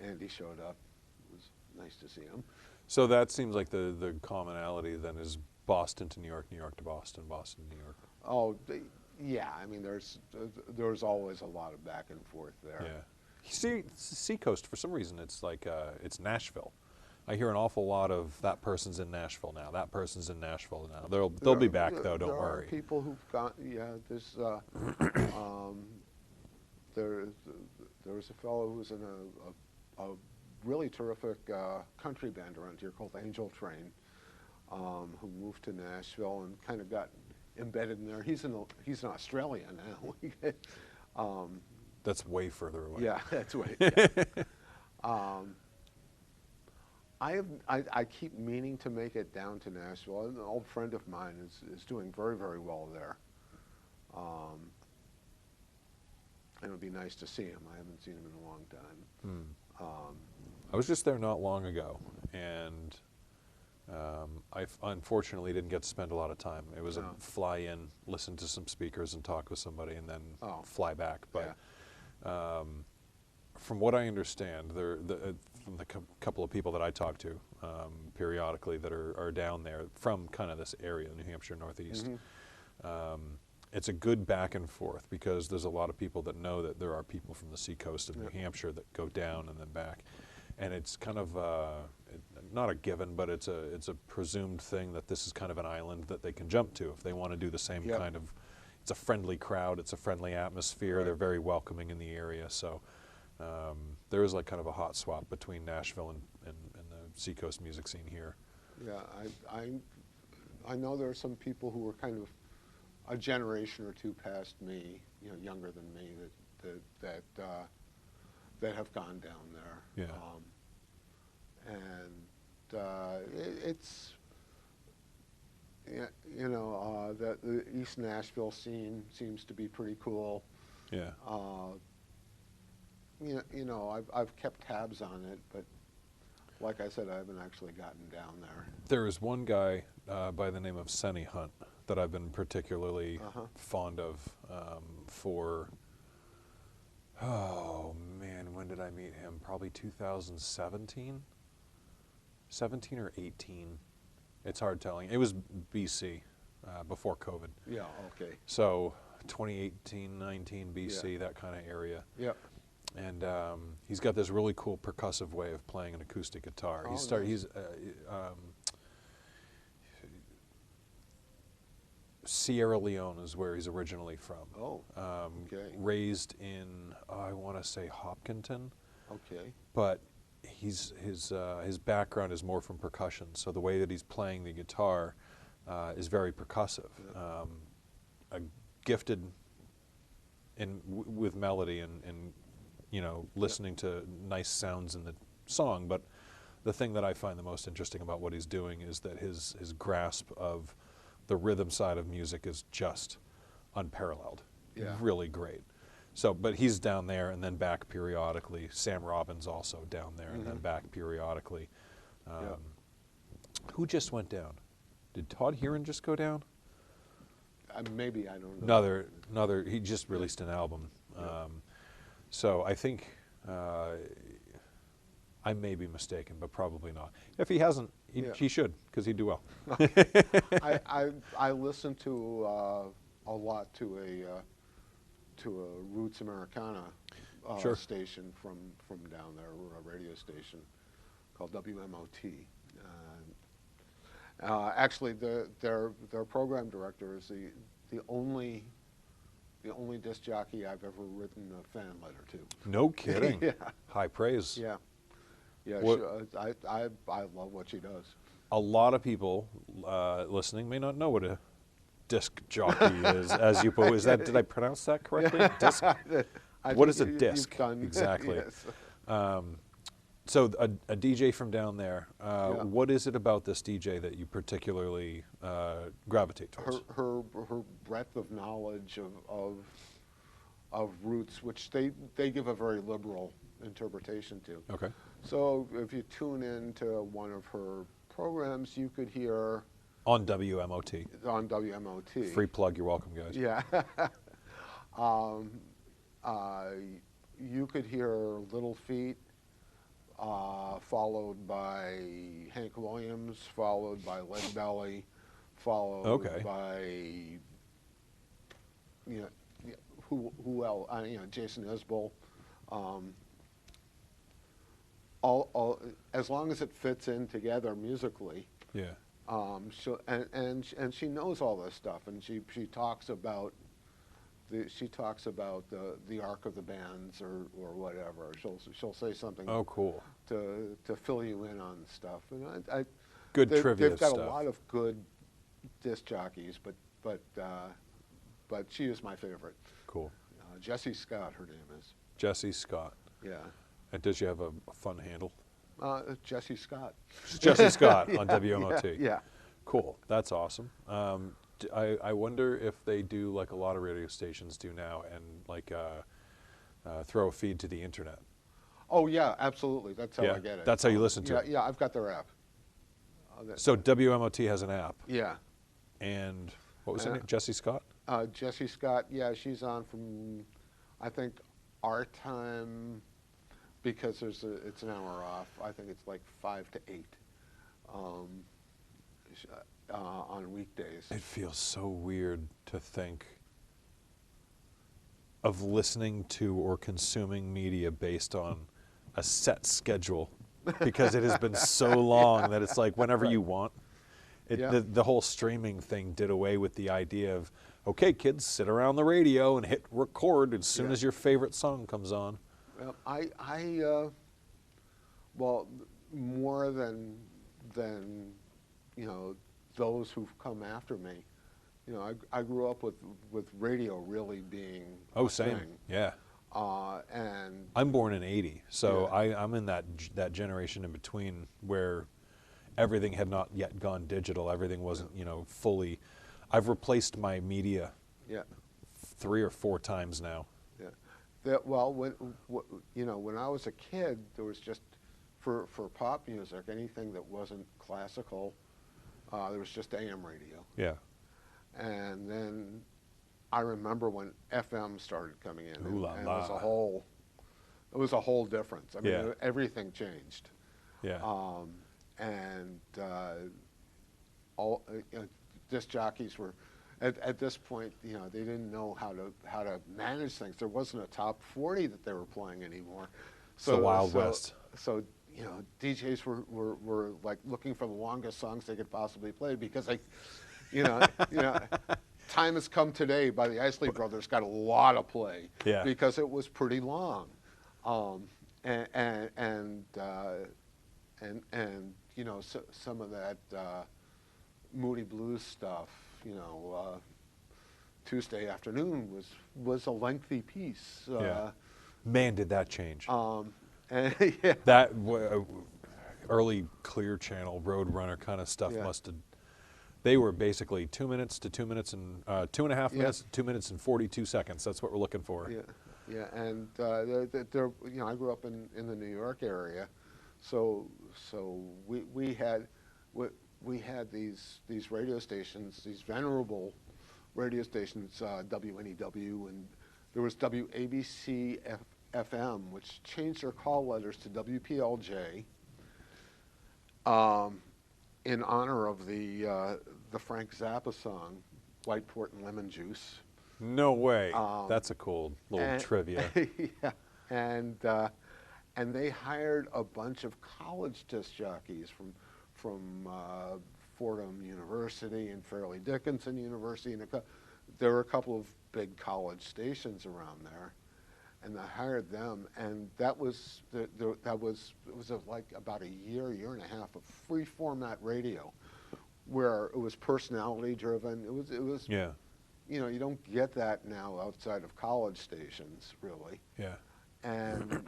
Andy showed up. It was nice to see him. So that seems like the commonality then is Boston to New York, New York to Boston, Boston to New York. Oh, yeah. I mean, there's always a lot of back and forth there. Yeah. See, Seacoast, for some reason, it's like it's Nashville. I hear an awful lot of that person's in Nashville now. That person's in Nashville now. They'll be back though. Don't worry. There are people who've got There's there was a fellow who was in a really terrific country band around here called Angel Train, who moved to Nashville and kind of got embedded in there. He's an Australian now. That's way further away. Yeah, that's way. Yeah. I keep meaning to make it down to Nashville. An old friend of mine is doing very, very well there. And it would be nice to see him. I haven't seen him in a long time. I was just there not long ago, and I unfortunately didn't get to spend a lot of time. It was a fly in, listen to some speakers and talk with somebody, and then fly back. But from what I understand, from the couple of people that I talk to periodically that are down there from kind of this area, New Hampshire, Northeast, it's a good back and forth because there's a lot of people that know that there are people from the seacoast of New Hampshire that go down and then back. And it's kind of not a given, but it's a presumed thing that this is kind of an island that they can jump to if they want to do the same kind of. It's a friendly crowd. It's a friendly atmosphere. Right. They're very welcoming in the area. So there is like kind of a hot swap between Nashville and the seacoast music scene here. Yeah, I know there are some people who are kind of a generation or two past me, you know, younger than me, that have gone down there. Yeah. It's, you know, the East Nashville scene seems to be pretty cool. Yeah. You know, I've kept tabs on it, but like I said, I haven't actually gotten down there. There is one guy by the name of Senny Hunt that I've been particularly fond of for, oh man, when did I meet him? Probably 2017? 17 or 18. It's hard telling. It was BC, before COVID. Yeah, okay. So 2018, 19 BC, that kind of area. Yep. And he's got this really cool percussive way of playing an acoustic guitar. Oh, He's Sierra Leone is where he's originally from. Oh, okay. Raised in, I want to say Hopkinton. Okay. But his background is more from percussion, so the way that he's playing the guitar is very percussive. Yeah. Gifted with melody and you know, listening to nice sounds in the song, but the thing that I find the most interesting about what he's doing is that his grasp of the rhythm side of music is just unparalleled. Yeah. Really great. So, but he's down there and then back periodically. Sam Robbins also down there and then back periodically. Who just went down? Did Todd Heron just go down? Maybe, I don't know. Another. He just released an album. Yeah. So I think I may be mistaken, but probably not. If he hasn't, he should, because he'd do well. I listen to a lot to a Roots Americana station from down there, a radio station called WMOT. Actually, their program director is the only disc jockey I've ever written a fan letter to. No kidding. Yeah. High praise. Yeah. Yeah. I love what she does. A lot of people listening may not know what a disc jockey is, as you put. Did I pronounce that correctly? Disc. What is a disc? Exactly. Yes. So a DJ from down there. What is it about this DJ that you particularly gravitate towards? Her breadth of knowledge of Roots, which they give a very liberal interpretation to. Okay. So if you tune into one of her programs, you could hear on WMOT. On WMOT. Free plug. You're welcome, guys. Yeah. You could hear Little Feat, followed by Hank Williams, followed by Lead Belly, followed by who else? Jason Isbell. All as long as it fits in together musically. Yeah. And she knows all this stuff, and she talks about the arc of the bands or whatever. She'll say something. Oh, cool. To fill you in on stuff. And good trivia They've got stuff. a lot of good disc jockeys, but she is my favorite. Cool. Jessie Scott, her name is. Jessie Scott. Yeah. And does she have a fun handle? Jessie Scott. Jessie Scott on WMOT. Yeah. Cool. That's awesome. I wonder if they do like a lot of radio stations do now, and like throw a feed to the internet. Oh yeah, absolutely. That's how I get it. That's how you listen to it. Yeah, I've got their app. So WMOT has an app. Yeah. And what was her name? Jessie Scott? Jessie Scott, yeah, she's on from, I think, our time, because it's an hour off. I think it's like 5 to 8 on weekdays. It feels so weird to think of listening to or consuming media based on a set schedule, because it has been so long that it's like whenever you want. The whole streaming thing did away with the idea of, okay, kids, sit around the radio and hit record as soon as your favorite song comes on. Well, well, more than those who've come after me, I grew up with radio really being a same thing. Yeah. And I'm born in '80, so I'm in that generation in between where everything had not yet gone digital. Everything wasn't fully. I've replaced my media 3 or 4 times now. Yeah. Well, when I was a kid, there was just for pop music, anything that wasn't classical, there was just AM radio. Yeah. And then I remember when FM started coming in, and it was a whole difference. I mean, everything changed. Yeah. And all disc jockeys were at this point, they didn't know how to manage things. There wasn't a top 40 that they were playing anymore. So the Wild West. So DJs were like looking for the longest songs they could possibly play, because Time Has Come Today by the Isley Brothers got a lot of play because it was pretty long, and some of that Moody Blues stuff, Tuesday Afternoon was a lengthy piece. Man, did that change. And That early Clear Channel Roadrunner kind of stuff must have They were basically 2 minutes to 2 minutes and 2.5 Yeah. minutes, 2 minutes and 42 seconds. That's what we're looking for. Yeah, yeah, and you know, I grew up in the New York area, so we had these radio stations, these venerable radio stations, WNEW, and there was WABC FM, which changed their call letters to WPLJ in honor of the Frank Zappa song, White Port and Lemon Juice. No way. That's a cool little trivia. Yeah, and they hired a bunch of college disc jockeys from Fordham University and Fairleigh Dickinson University, and there were a couple of big college stations around there, and they hired them, and it was like about a year and a half of free format radio, where it was personality driven. It was Yeah. You know, you don't get that now outside of college stations, really. Yeah. And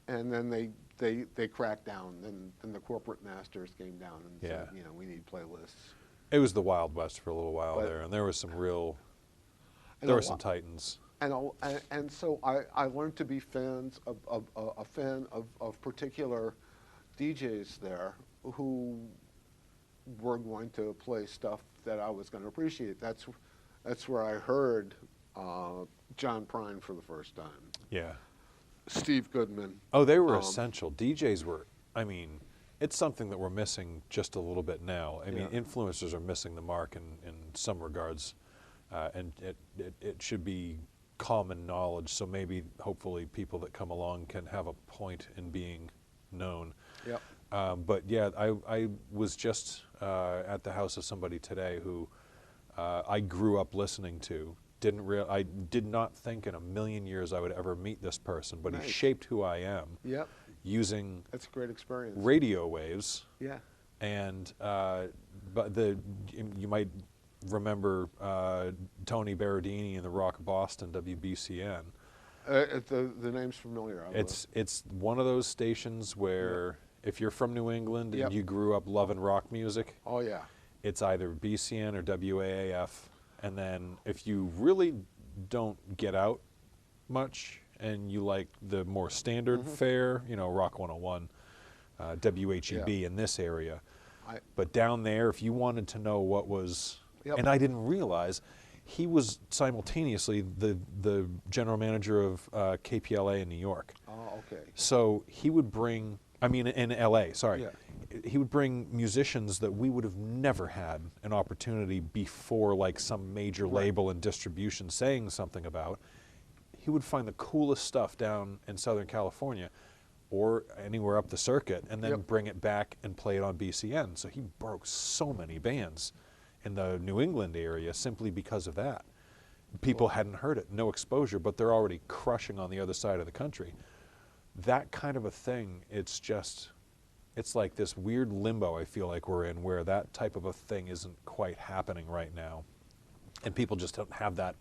then they cracked down. Then the corporate masters came down and said, Yeah. you know, we need playlists. It was the Wild West for a little while But- there, and there was some real, And there a were some lot- titans. And so I learned to be a fan of particular DJs there who were going to play stuff that I was going to appreciate. That's where I heard John Prine for the first time. Yeah. Steve Goodman. Oh, they were essential. DJs were, I mean, it's something that we're missing just a little bit now. I mean, Yeah. influencers are missing the mark in some regards, and it should be common knowledge, so maybe, hopefully, people that come along can have a point in being known. Yep. But yeah, I was just at the house of somebody today who I grew up listening to. I did not think in a million years I would ever meet this person, but Nice. he shaped who I am Yep. using That's a great experience. radio waves. Yeah. And but you might remember Tony Berardini in the Rock of Boston, WBCN. The name's familiar. It's one of those stations where if you're from New England and Yep. you grew up loving rock music, Oh yeah. it's either BCN or WAAF. And then if you really don't get out much and you like the more standard fare, you know, Rock 101, WHEB in this area. But down there, if you wanted to know what was, and I didn't realize, he was simultaneously the general manager of KPLA in New York. Oh, okay. So he would bring, I mean, in LA, sorry. Yeah. He would bring musicians that we would have never had an opportunity before, like some major label and distribution saying something about. He would find the coolest stuff down in Southern California or anywhere up the circuit and then bring it back and play it on BCN. So he broke so many bands in the New England area simply because of that. People hadn't heard it, no exposure, but they're already crushing on the other side of the country. That kind of a thing, it's like this weird limbo I feel like we're in where that type of a thing isn't quite happening right now. And people just don't have that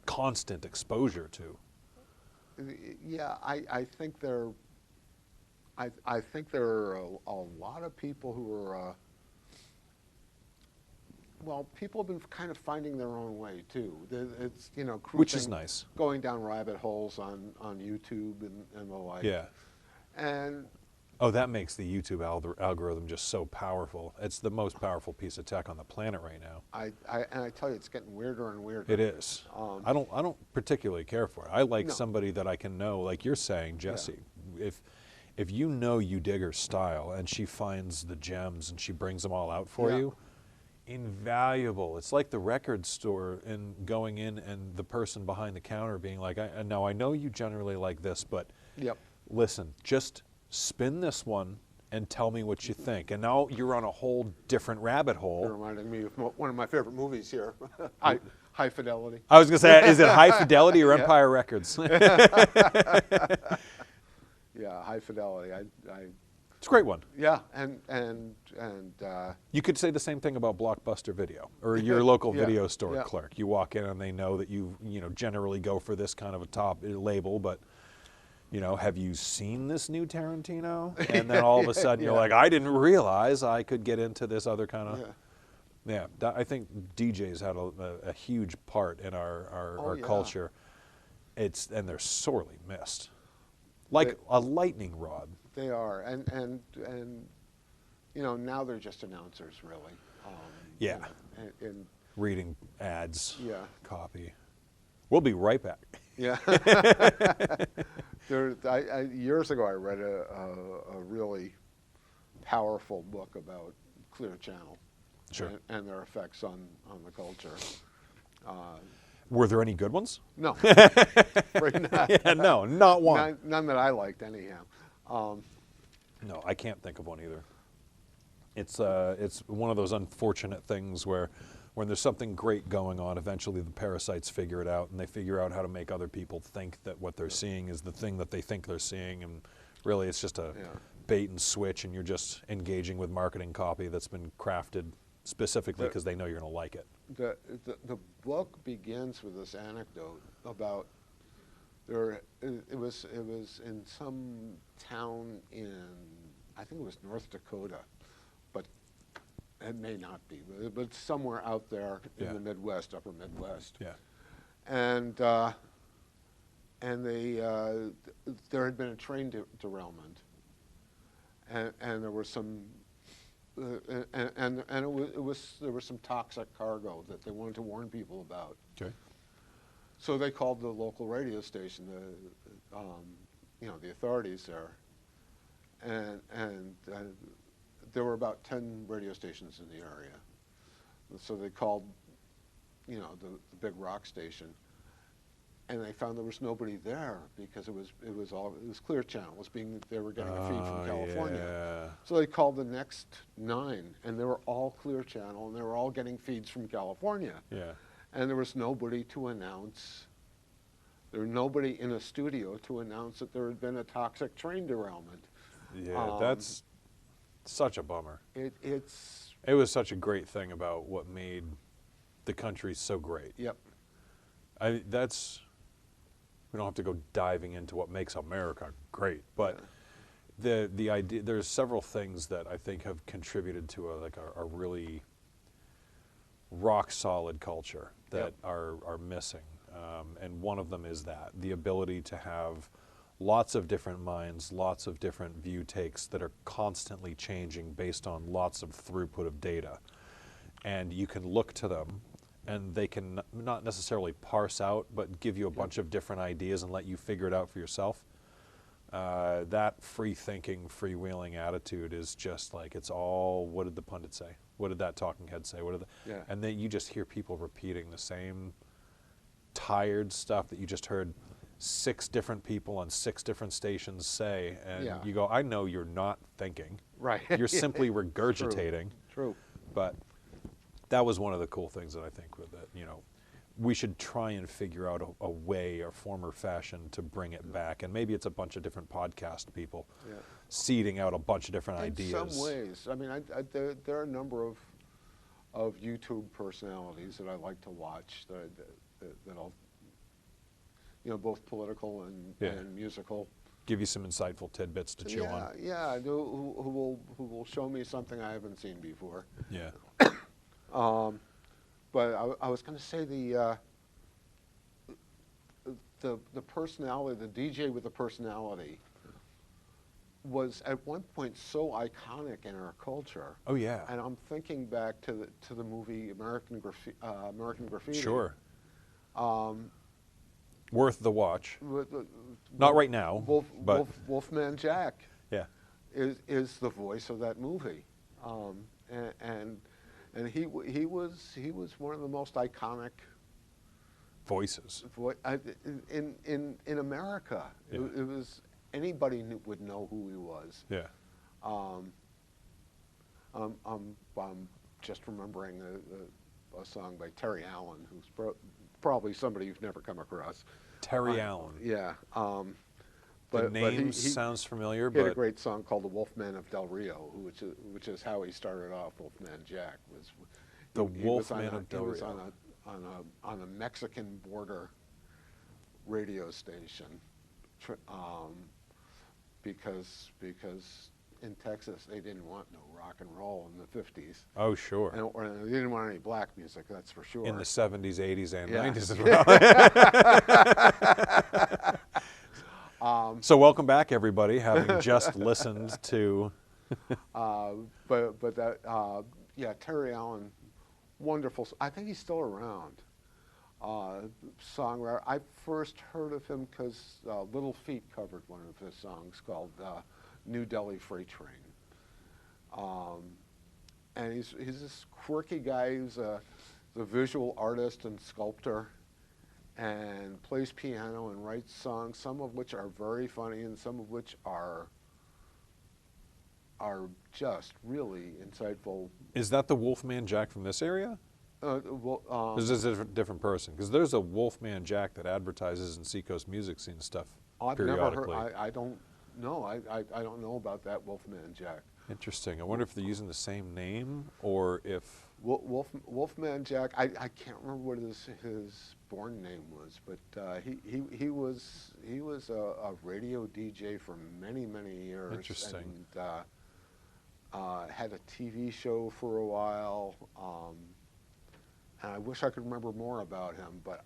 constant exposure to. Yeah, I think there are a lot of people who are well, people have been kind of finding their own way too. It's, you know, Which is nice. Going down rabbit holes on YouTube and the like. Yeah. And oh, that makes the YouTube algorithm just so powerful. It's the most powerful piece of tech on the planet right now. I tell you, it's getting weirder and weirder. It is. I don't particularly care for it. I like No. somebody that I can know, like you're saying, Jesse. If you know you dig her style and she finds the gems and she brings them all out for you, invaluable. It's like the record store and going in and the person behind the counter being like, I know you generally like this, but listen, just spin this one and tell me what you think. And now you're on a whole different rabbit hole. You're reminding me of one of my favorite movies here, High Fidelity. I was going to say, is it High Fidelity or Empire Records? Yeah, High Fidelity. It's a great one. Yeah, and you could say the same thing about Blockbuster Video or your local video store yeah. clerk. You walk in and they know that you generally go for this kind of a top label, but you know, have you seen this new Tarantino? And then all of a sudden you're Yeah. like, I didn't realize I could get into this other kind of. Yeah. Yeah, I think DJs had a huge part in our Yeah. culture. And they're sorely missed, like a lightning rod. They are, and you know, now they're just announcers, really. Yeah. You know, and Reading ads, yeah, copy. We'll be right back. yeah. Years ago, I read a really powerful book about Clear Channel, Sure. and their effects on the culture. Were there any good ones? No, right now, Yeah, no, not one. none that I liked, anyhow. No, I can't think of one either. It's one of those unfortunate things where when there's something great going on, eventually the parasites figure it out, and they figure out how to make other people think that what they're seeing is the thing that they think they're seeing, and really it's just a bait and switch, and you're just engaging with marketing copy that's been crafted specifically because they know you're going to like it. The book begins with this anecdote about it was in some town in, I think it was North Dakota, but it may not be, but somewhere out there in the Midwest, upper Midwest. Yeah. And there had been a train derailment, and there were some. And there was some toxic cargo that they wanted to warn people about. Okay. So they called the local radio station, you know, the authorities there, and there were about 10 radio stations in the area. So they called, you know, the big rock station, and they found there was nobody there because it was Clear Channel. They were getting a feed from California. Yeah. So they called the next 9, and they were all Clear Channel, and they were all getting feeds from California. Yeah. And there was nobody to announce. There was nobody in a studio to announce that there had been a toxic train derailment. Yeah, that's such a bummer. It was such a great thing about what made the country so great. Yep. We don't have to go diving into what makes America great, but the idea, there's several things that I think have contributed to a really rock solid culture that are missing, and one of them is that the ability to have lots of different minds, lots of different view takes that are constantly changing based on lots of throughput of data, and you can look to them and they can not necessarily parse out, but give you a bunch of different ideas and let you figure it out for yourself. That free-thinking, freewheeling attitude is just like, it's all, what did the pundit say? What did that talking head say? And then you just hear people repeating the same tired stuff that you just heard 6 different people on 6 different stations say, and you go, I know you're not thinking. Right. You're simply regurgitating. True. But that was one of the cool things that I think with it, you know, we should try and figure out a way or form or fashion to bring it back. And maybe it's a bunch of different podcast people seeding out a bunch of different ideas. In some ways. I mean, there are a number of YouTube personalities that I like to watch that I'll, you know, both political and musical. Give you some insightful tidbits to chew on. Yeah, who will show me something I haven't seen before. Yeah. But I was going to say the personality, the DJ with the personality, was at one point so iconic in our culture. Oh yeah. And I'm thinking back to the movie American Graffiti. Sure. Worth the watch. Not right now. But Wolfman Jack. Yeah. Is the voice of that movie, and he was one of the most iconic voices in America. Yeah. It was anybody would know who he was. Yeah. I'm just remembering a song by Terry Allen, who's probably somebody you've never come across. Terry Allen. Yeah. The name sounds familiar, he had but a great song called "The Wolfman of Del Rio," which is how he started off. Wolfman Jack was the Wolfman of Del Rio. He was on a Mexican border radio station, because in Texas they didn't want no rock and roll in the 50s. Oh, sure. Or they didn't want any black music, that's for sure. In the 70s, 80s, and Yeah. 90s as well. So welcome back, everybody, having just listened to... but that, yeah, Terry Allen, wonderful. I think he's still around. Songwriter. I first heard of him because Little Feat covered one of his songs called New Delhi Freight Train. And he's this quirky guy who's a visual artist and sculptor, and plays piano and writes songs, some of which are very funny and some of which are just really insightful. Is that the Wolfman Jack from this area? Is this a different person? Because there's a Wolfman Jack that advertises in Seacoast music scene stuff periodically. Never heard. I don't know. I don't know about that Wolfman Jack. Interesting. I wonder if they're using the same name or if... Wolfman Jack. I can't remember what his born name was, but he was a radio DJ for many years. Interesting. And had a TV show for a while. And I wish I could remember more about him, but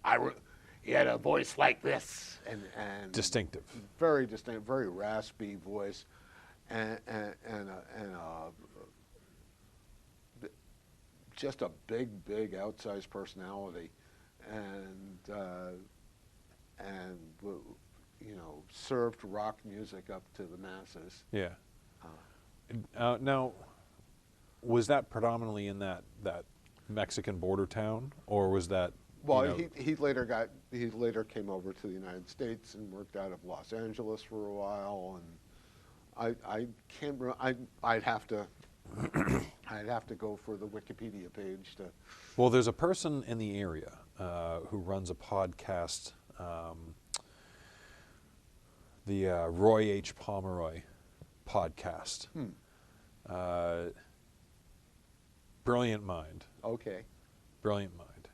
he had a voice like this, and distinctive, very distinct, very raspy voice, and just a big outsized personality, and you know, served rock music up to the masses. Yeah. Now, was that predominantly in that Mexican border town, or was that? Well, he later came over to the United States and worked out of Los Angeles for a while, and I can't remember. I'd have to go for the Wikipedia page to. Well, there's a person in the area who runs a podcast, the Roy H. Pomeroy podcast. Brilliant mind. Okay. Brilliant mind.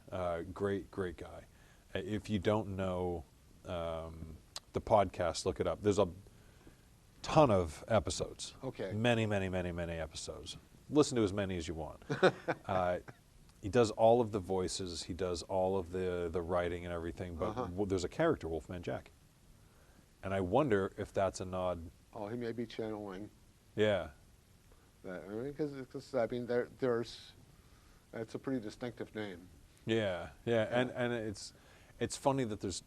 Great guy. If you don't know the podcast, look it up. There's a ton of episodes. Okay. Many episodes. Listen to as many as you want. He does all of the voices. He does all of the writing and everything. But there's a character, Wolfman Jack. And I wonder if that's a nod. Oh, he may be channeling. Yeah. Because I mean, that's a pretty distinctive name. Yeah. And it's funny that there's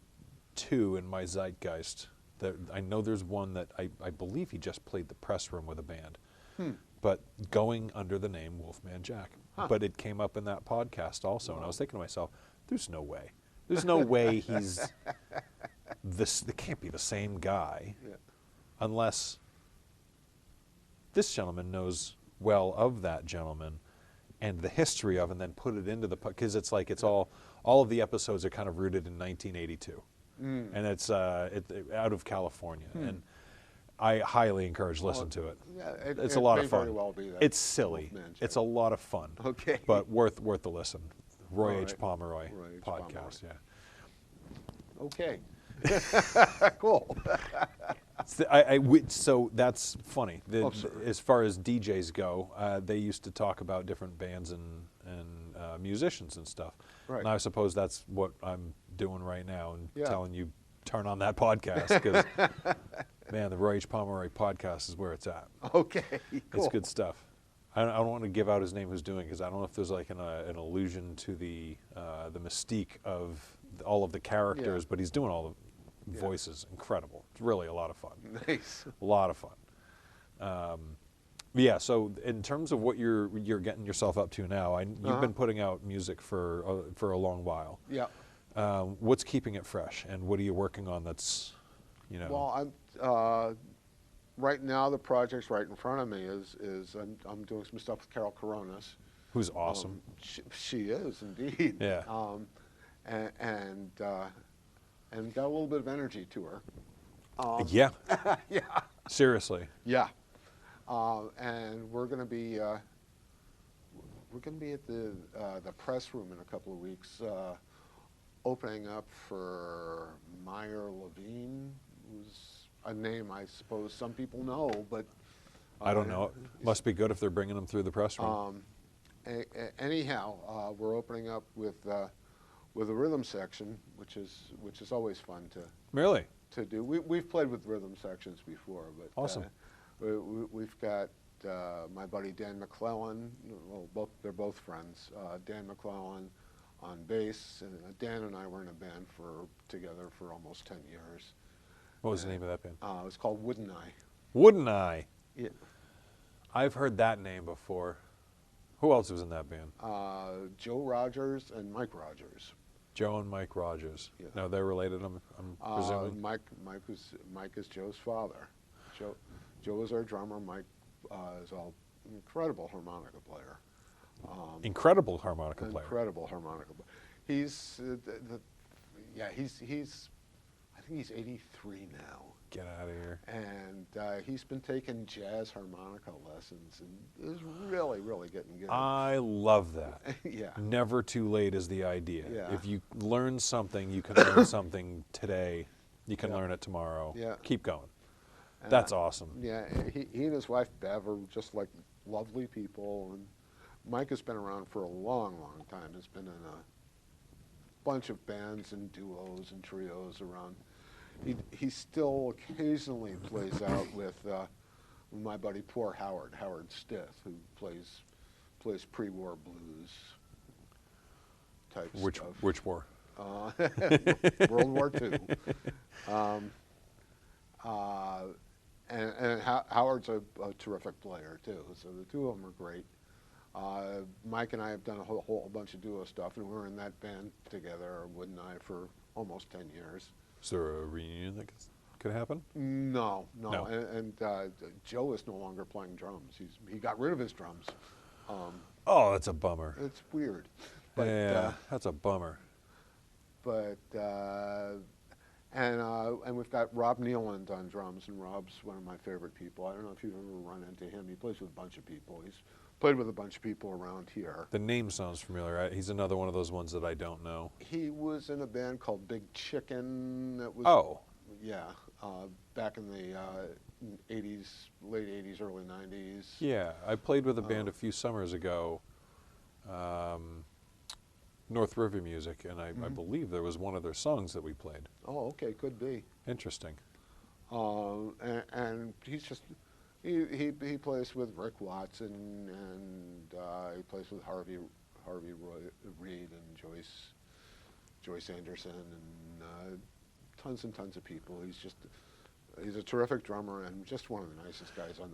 two in my zeitgeist. That I know there's one that I believe he just played the press room with a band, but going under the name Wolfman Jack. But it came up in that podcast also, and I was thinking to myself, there's no way. There's no way he's this. It can't be the same guy, unless this gentleman knows well of that gentleman and the history of, and then put it into the, because it's like it's all of the episodes are kind of rooted in 1982, and it's out of California, and I highly encourage listening to it. Yeah, it's a lot of fun. Very well be that. It's silly. It's a lot of fun. Okay. But worth the listen. Roy H. Right. Pomeroy Roy H. podcast. Okay. Cool. So that's funny. As far as DJs go, they used to talk about different bands and musicians and stuff. Right. And I suppose that's what I'm doing right now and Yeah. telling you turn on that podcast because, man, the Roy H. Pomeroy podcast is where it's at. Okay. Cool. It's good stuff. I don't want to give out his name who's doing it because I don't know if there's like an allusion to the mystique of all of the characters, but he's doing all the voices. Incredible. It's really a lot of fun. Nice. A lot of fun. Yeah. So in terms of what you're getting yourself up to now, you've been putting out music for a long while. Yeah. What's keeping it fresh, and what are you working on? That's, Well, I'm right now the project's right in front of me. Is I'm doing some stuff with Carol Coronas. Who's awesome. She is indeed. Yeah. And got a little bit of energy to her. Yeah. Yeah. Seriously. Yeah. And we're going to be at the press room in a couple of weeks, opening up for Meyer Levine, was a name I suppose some people know, but I don't know. Must be good if they're bringing them through the press room. Anyhow, we're opening up with a rhythm section, which is always fun Really? to do. We've played with rhythm sections before, but Awesome. We've got my buddy Dan McClellan. Well, they're both friends. Dan McClellan on bass, and Dan and I were in a band together for almost 10 years. What was the name of that band? It was called Wooden Eye. Wooden Eye. Yeah. I've heard that name before. Who else was in that band? Joe Rogers and Mike Rogers. Joe and Mike Rogers. Yeah. No, they're related, I'm presuming. Mike is Joe's father. Joe is our drummer. Mike is an incredible harmonica player. Incredible harmonica player. Incredible harmonica player. He's I think he's 83 now. Get out of here. And he's been taking jazz harmonica lessons and is really, really getting good. I love that. Yeah. Never too late is the idea. Yeah. If you learn something, you can learn something today. You can Yeah. learn it tomorrow. Yeah. Keep going. That's awesome. Yeah, he and his wife Bev are just like lovely people. And Mike has been around for a long, long time. He's been in a bunch of bands and duos and trios around. He still occasionally plays out with my buddy Poor Howard Stith, who plays pre-war blues type stuff. Which war? World War II. And Howard's a terrific player too. So the two of them are great. Mike and I have done a whole bunch of duo stuff, and we were in that band together, Wooden Eye, for almost 10 years. Is there a reunion that could happen? No. No. And Joe is no longer playing drums. He got rid of his drums. Oh, that's a bummer. It's weird. But, yeah, that's a bummer. And we've got Rob Nealand on drums, and Rob's one of my favorite people. I don't know if you've ever run into him. He plays with a bunch of people. He's played with a bunch of people around here. The name sounds familiar. He's another one of those ones that I don't know. He was in a band called Big Chicken. That was back in the 80s, late 80s, early 90s. Yeah, I played with a band a few summers ago, North River Music, and I believe there was one of their songs that we played. Oh, okay, could be. Interesting. And he's just he plays with Rick Watson, and he plays with Harvey Reid and Joyce Anderson, and tons and tons of people. He's a terrific drummer and just one of the nicest guys on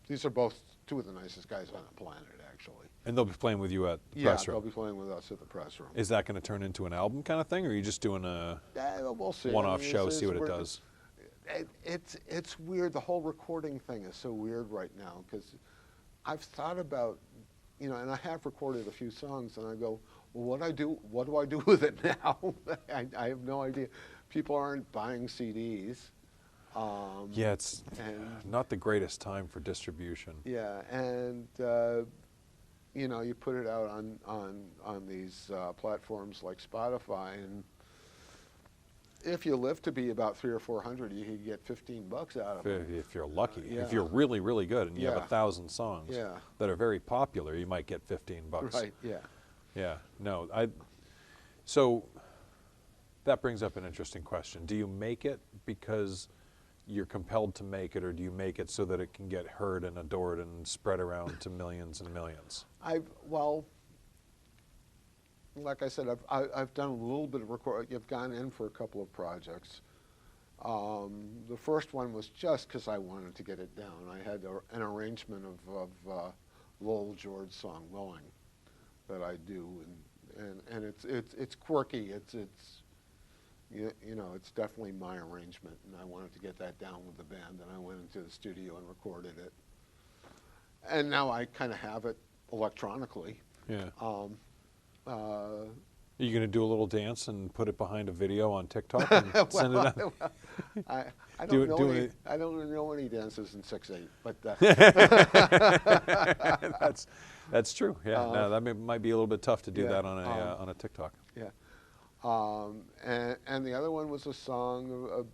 these are both two of the nicest guys on the planet, actually. And they'll be playing with you at the press room? Yeah, they'll be playing with us at the press room. Is that going to turn into an album kind of thing, or are you just doing a we'll see. one-off show, see what it does? It's weird. The whole recording thing is so weird right now, because I've thought about, and I have recorded a few songs, and I go, well, what do I do with it now? I have no idea. People aren't buying CDs. Yeah, it's not the greatest time for distribution. Yeah, and you put it out on these platforms like Spotify, and if you live to be about 300 or 400, you could get $15 out of it. If you're lucky. Yeah. If you're really, really good and you have Yeah. 1,000 songs Yeah. that are very popular, you might get $15. Right. Yeah. Yeah. No. So that brings up an interesting question. Do you make it because you're compelled to make it, or do you make it so that it can get heard and adored and spread around to millions and millions? Like I said, I've done a little bit of recording. I've gone in for a couple of projects. The first one was just because I wanted to get it down. I had an arrangement of Lowell George's song "Willing" that I do, and it's quirky. It's definitely my arrangement, and I wanted to get that down with the band. And I went into the studio and recorded it. And now I kind of have it electronically. Yeah. Are you going to do a little dance and put it behind a video on TikTok and send it out? I Do don't it. I don't know any dances in 6/8, but That's true. Yeah, no, that might be a little bit tough to do yeah, that on a TikTok. yeah. And the other one was a song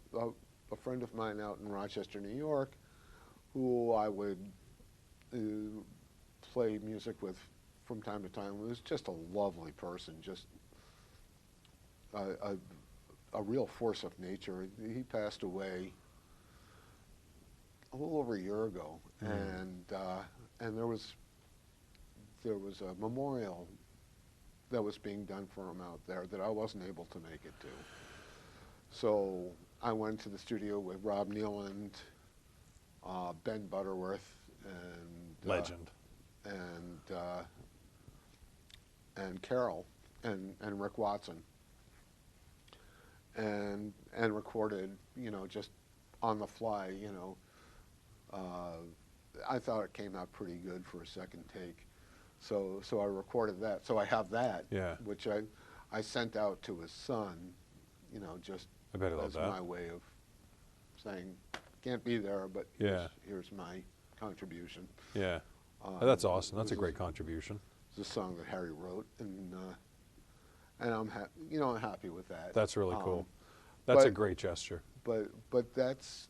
a friend of mine out in Rochester, New York, who I would play music with from time to time. He was just a lovely person, just a real force of nature. He passed away a little over a year ago, and there was a memorial that was being done for him out there that I wasn't able to make it to. So I went to the studio with Rob Nealand, Ben Butterworth, and Legend, and Carol and Rick Watson, and recorded, just on the fly, I thought it came out pretty good for a second take. So I recorded that. So I have that, which I sent out to his son, just as my way of saying, can't be there, but here's my contribution. Yeah, that's awesome. That's a great contribution. It's a song that Harry wrote, and I'm happy with that. That's really cool. That's a great gesture. But that's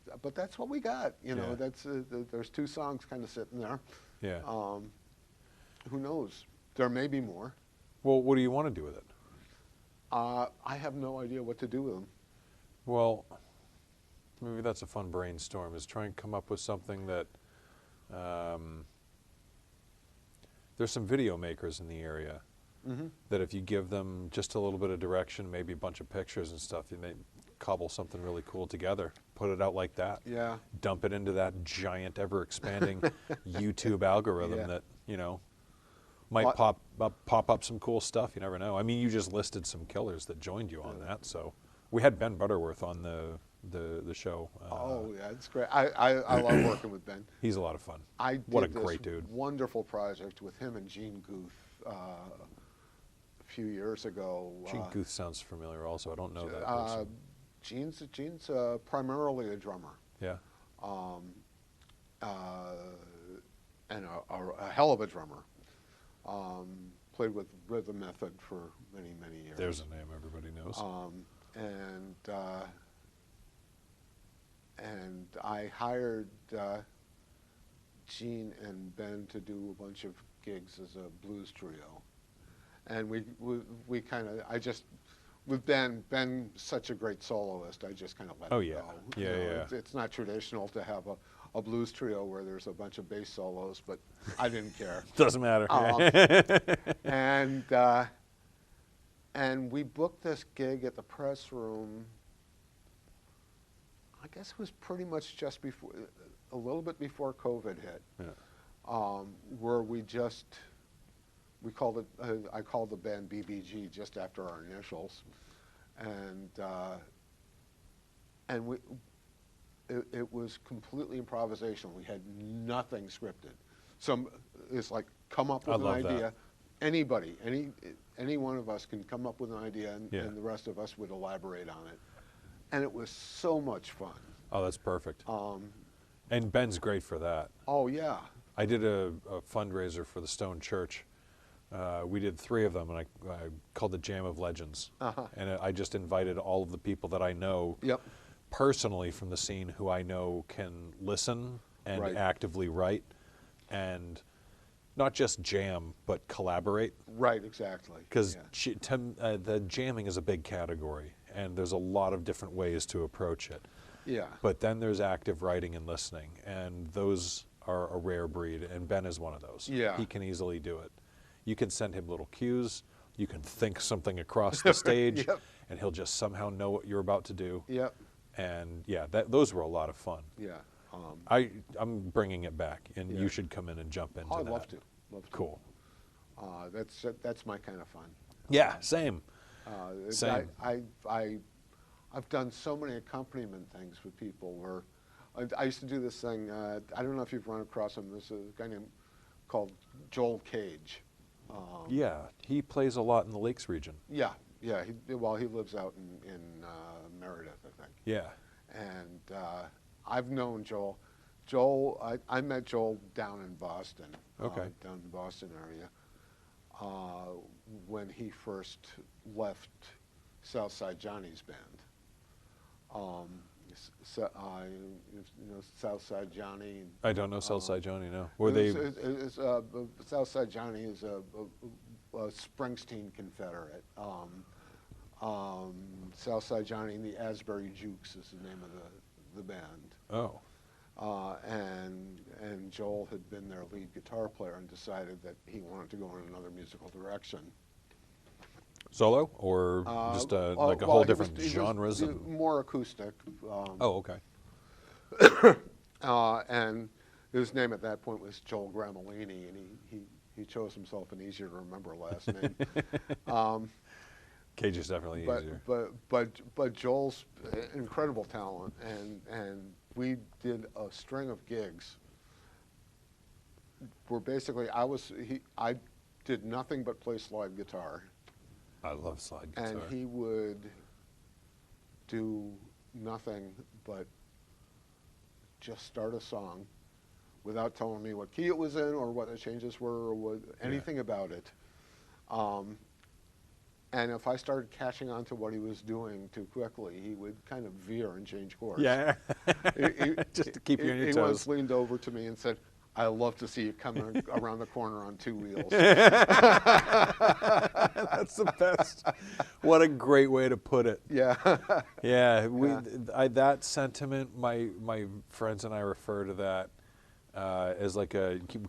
what we got. That's there's 2 songs kind of sitting there. Yeah. Who knows? There may be more. Well, what do you want to do with it? I have no idea what to do with them. Well, maybe that's a fun brainstorm, is try and come up with something that, there's some video makers in the area that if you give them just a little bit of direction, maybe a bunch of pictures and stuff, they cobble something really cool together, put it out like that. Yeah. Dump it into that giant, ever-expanding YouTube algorithm that, might pop up some cool stuff. You never know. I mean, you just listed some killers that joined you on that. So we had Ben Butterworth on the show. Oh yeah, it's great. I love working with Ben. He's a lot of fun. What a great dude. Wonderful project with him and Gene Guth a few years ago. Gene Guth sounds familiar. Also, I don't know that person. Gene's primarily a drummer. Yeah. And a hell of a drummer. Played with Rhythm Method for many, many years. There's a name everybody knows. And I hired Gene and Ben to do a bunch of gigs as a blues trio. And we kind of, with Ben's such a great soloist, I just kind of let it go. Yeah. It's not traditional to have a blues trio where there's a bunch of bass solos, but I didn't care. Doesn't matter. And we booked this gig at the Press Room. I guess it was pretty much just before, a little bit before COVID hit, where we called it, I called the band BBG just after our initials, and it was completely improvisational. We had nothing scripted. It's like, come up with an idea. That. Anybody, any one of us can come up with an idea, and the rest of us would elaborate on it. And it was so much fun. Oh, that's perfect. And Ben's great for that. Oh, yeah. I did a fundraiser for the Stone Church. We did 3 of them, and I called it Jam of Legends. And I just invited all of the people that I know personally from the scene who I know can listen and actively write, and not just jam, but collaborate. Right, exactly. Because the jamming is a big category, and there's a lot of different ways to approach it. Yeah. But then there's active writing and listening, and those are a rare breed, and Ben is one of those. Yeah. He can easily do it. You can send him little cues. You can think something across the stage, and he'll just somehow know what you're about to do. Yep. And yeah, those were a lot of fun. Yeah. I'm bringing it back, and you should come in and jump into that. I'd love to. Cool. That's my kind of fun. Yeah, same. Same. I've done so many accompaniment things with people where I used to do this thing. I don't know if you've run across him. There's a guy called Joel Cage. Yeah, he plays a lot in the Lakes region. Yeah. He lives out in Meredith, I think. Yeah. And I've known Joel. I met Joel down in Boston. Okay. Down in the Boston area. When he first left Southside Johnny's band. Southside Johnny. I don't know Southside Johnny. No, were they? Southside Johnny is a Springsteen Confederate. Southside Johnny and the Asbury Jukes is the name of the band. Oh. And Joel had been their lead guitar player and decided that he wanted to go in another musical direction. Solo or just like a whole different genres? More acoustic. Oh, okay. And his name at that point was Joel Gramellini, and he chose himself an easier to remember last name. Cage is definitely easier. But Joel's incredible talent, and we did a string of gigs where basically I did nothing but play slide guitar. I love slide guitar. And he would do nothing but just start a song without telling me what key it was in or what the changes were or anything about it. And if I started catching on to what he was doing too quickly, he would kind of veer and change course. Yeah, just to keep you on your toes. He once leaned over to me and said, "I love to see you coming around the corner on two wheels." That's the best. What a great way to put it. Yeah. Yeah, that sentiment, my friends and I refer to that as like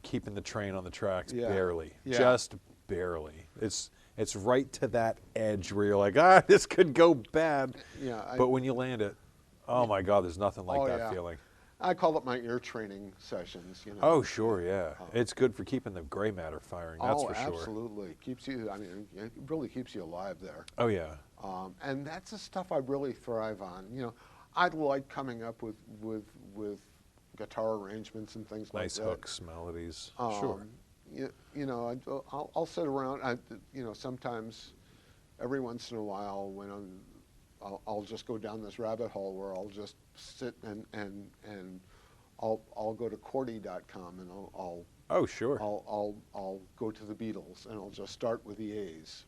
keeping the train on the tracks, barely, just barely. It's right to that edge where you're like, this could go bad. Yeah. But when you land it, oh my God, there's nothing like that feeling. I call it my ear training sessions. Oh, sure, yeah. It's good for keeping the gray matter firing, that's for sure. Oh, absolutely. Keeps you, it really keeps you alive there. Oh, yeah. And that's the stuff I really thrive on. I like coming up with guitar arrangements and things like that. Nice hooks, melodies, sure. I'll sit around, sometimes every once in a while when I'll just go down this rabbit hole where I'll just sit and I'll go to Cordy.com and oh, sure. I'll go to the Beatles and I'll just start with the A's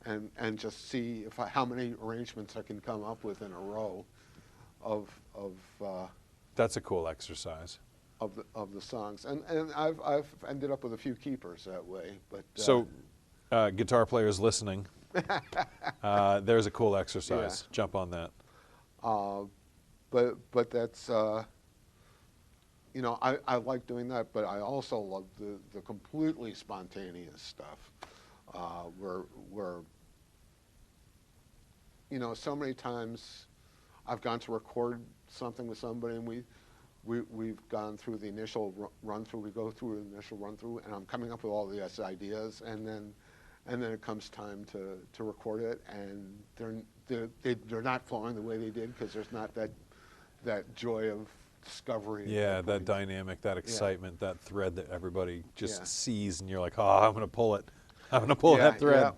and just see how many arrangements I can come up with in a row of that's a cool exercise. Of the songs, and I've ended up with a few keepers that way. But so, guitar players listening, there's a cool exercise. Yeah. Jump on that. But that's I like doing that, but I also love the completely spontaneous stuff, where so many times I've gone to record something with somebody and we've gone through the initial run-through. We go through the initial run-through, and I'm coming up with all these ideas, and then it comes time to record it, and they're not flowing the way they did because there's not that joy of discovery. Yeah, that dynamic, that excitement, that thread that everybody just sees, and you're like, I'm going to pull it. I'm going to pull that thread.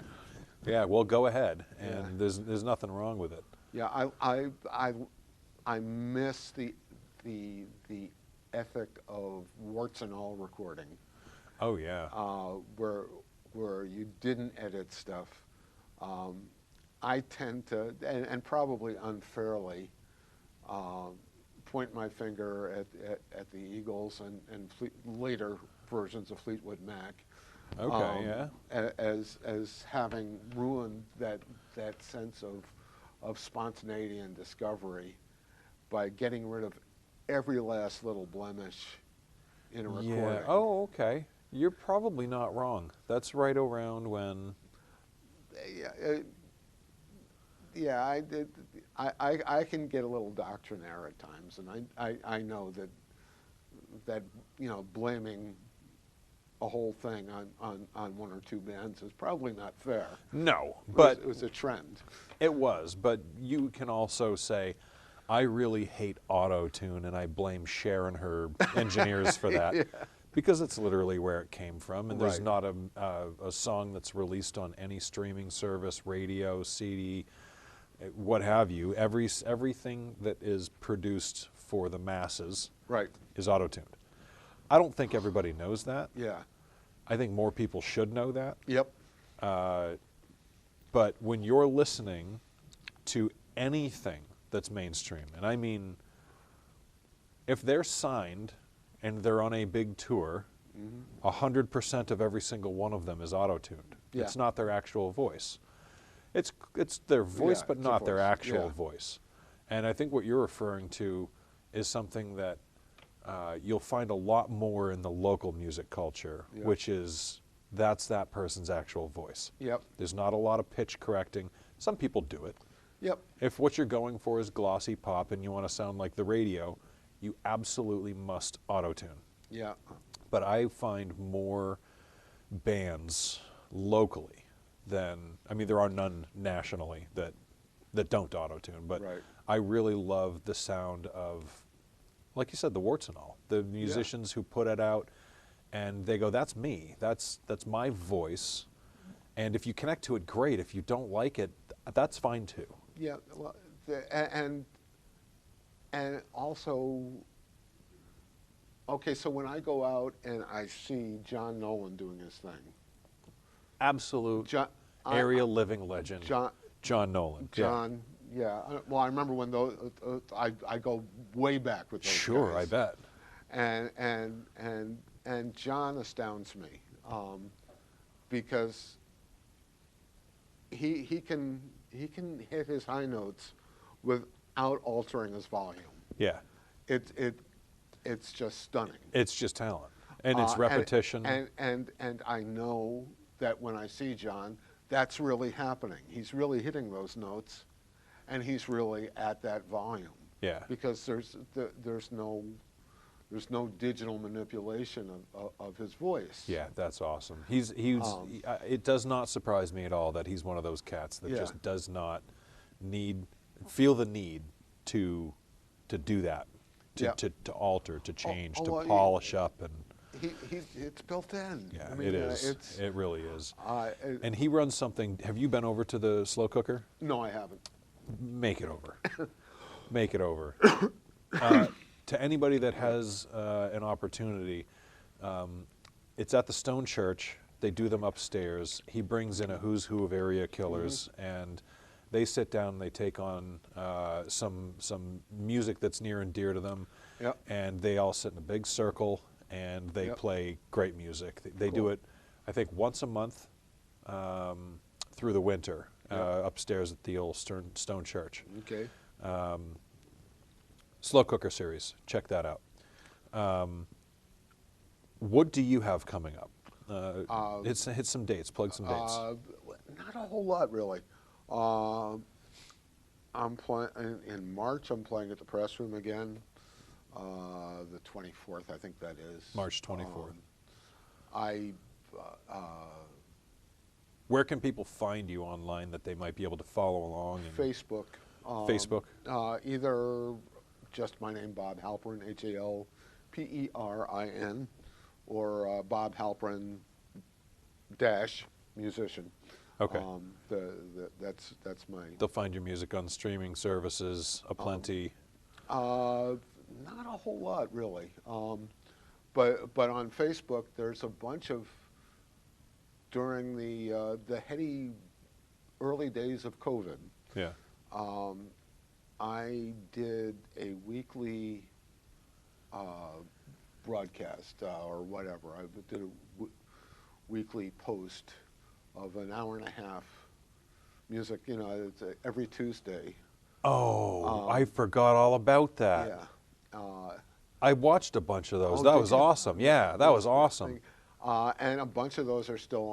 Yeah, well, go ahead, and there's nothing wrong with it. Yeah, I miss the ethic of warts and all recording. Oh yeah. Where you didn't edit stuff. I tend to, and probably unfairly, point my finger at the Eagles and later versions of Fleetwood Mac. Okay, as having ruined that sense of spontaneity and discovery by getting rid of every last little blemish in a recording. Yeah. Oh, okay. You're probably not wrong. That's right around when. I can get a little doctrinaire at times, and I know that blaming a whole thing on one or two bands is probably not fair. No, but it was a trend. It was, but you can also say, I really hate auto-tune, and I blame Cher and her engineers for that, because it's literally where it came from, and there's not a song that's released on any streaming service, radio, CD, what have you. Everything that is produced for the masses is auto-tuned. I don't think everybody knows that. Yeah. I think more people should know that. Yep. But when you're listening to anything that's mainstream. And I mean, if they're signed and they're on a big tour, 100% of every single one of them is auto-tuned. Yeah. It's not their actual voice. It's their voice, Yeah, but it's a not their voice. actual Yeah. voice. And I think what you're referring to is something that you'll find a lot more in the local music culture, Yeah. which is that's that person's actual voice. Yep. There's not a lot of pitch correcting. Some people do it. Yep. If what you're going for is glossy pop and you want to sound like the radio, you absolutely must auto-tune. Yeah. But I find more bands locally than, I mean, there are none nationally that don't auto-tune, but Right. I really love the sound of, like you said, the warts and all. The musicians who put it out and they go, that's me, that's my voice. And if you connect to it, great. If you don't like it, that's fine too. Yeah. Well, and also, okay, so when I go out and I see John Nolan doing his thing, Absolute John, area living legend, John Nolan. John, yeah. Well, I remember when those. I go way back with those Sure, guys. I bet. And John astounds me because he can hit his high notes without altering his volume. Yeah. It's just stunning. It's just talent. And it's repetition. And I know that when I see John, that's really happening. He's really hitting those notes, and he's really at that volume. Yeah. Because there's no digital manipulation of his voice. Yeah, that's awesome. It does not surprise me at all that he's one of those cats that just does not feel the need to do that, to alter, to change, to polish up, and it's built in. yeah, I mean, it is. It really is. And And he runs something. Have you been over to the slow cooker? no, I haven't. Make it over. Make it over. To anybody that has an opportunity, it's at the Stone Church. They do them upstairs. He brings in a who's who of area killers, and they sit down and they take on some music that's near and dear to them. Yep. And they all sit in a big circle and they play great music. They do it, I think, once a month through the winter upstairs at the old Stone Church. Okay. Slow Cooker series. Check that out. What do you have coming up? Hit some dates. Plug some dates. Not a whole lot, really. I'm playing in March. I'm playing at the Press Room again. The 24th, I think that is. March 24th. Where can people find you online that they might be able to follow along? Facebook. Facebook? Either just my name, Bob Halperin, Halperin, or Bob Halperin musician. Okay. That's my. They'll find your music on streaming services aplenty. Not a whole lot, really. But on Facebook, there's a bunch of, during the heady early days of COVID, Yeah. I did a weekly broadcast or whatever. I did a weekly post of an hour and a half music. You know, it's every Tuesday. Oh, I forgot all about that. Yeah. I watched a bunch of those. Oh, That did was you? awesome. Yeah, that was awesome. And a bunch of those are still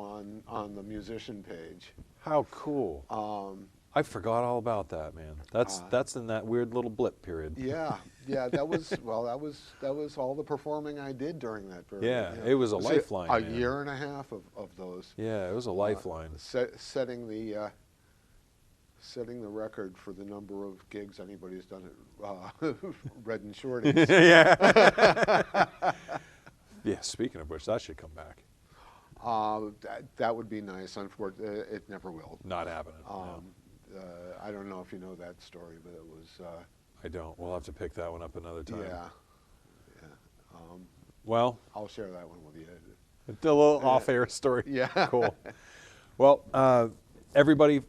on the musician page. How cool. I forgot all about that, man. That's in that weird little blip period. Yeah, that was that was all the performing I did during that period. Yeah, it was a lifeline, A man. year and a half of those. Yeah, it was a lifeline. Setting the record for the number of gigs anybody's done at Red and Shorty's. Yeah. Yeah, speaking of which, that should come back. That would be nice. Unfortunately, it never will. Not happening. No. I don't know if you know that story, but it was. I don't. We'll have to pick that one up another time. Yeah. Well, I'll share that one with you. a little off-air story. Yeah. Cool. Well, everybody,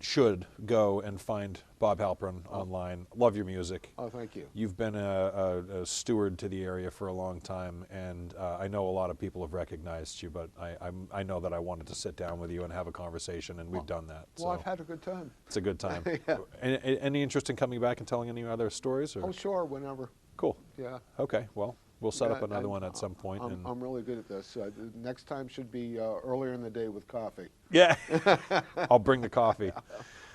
should go and find Bob Halperin online. Love your music. Oh, thank you. You've been a steward to the area for a long time, and I know a lot of people have recognized you, but I know that I wanted to sit down with you and have a conversation, and we've done that. Well, I've had a good time. It's a good time. Yeah. Any interest in coming back and telling any other stories? Or? Oh, sure, whenever. Cool. Yeah. Okay, well, we'll set up Yeah, another and one at some point. I'm really good at this. Next time should be earlier in the day with coffee. Yeah, I'll bring the coffee.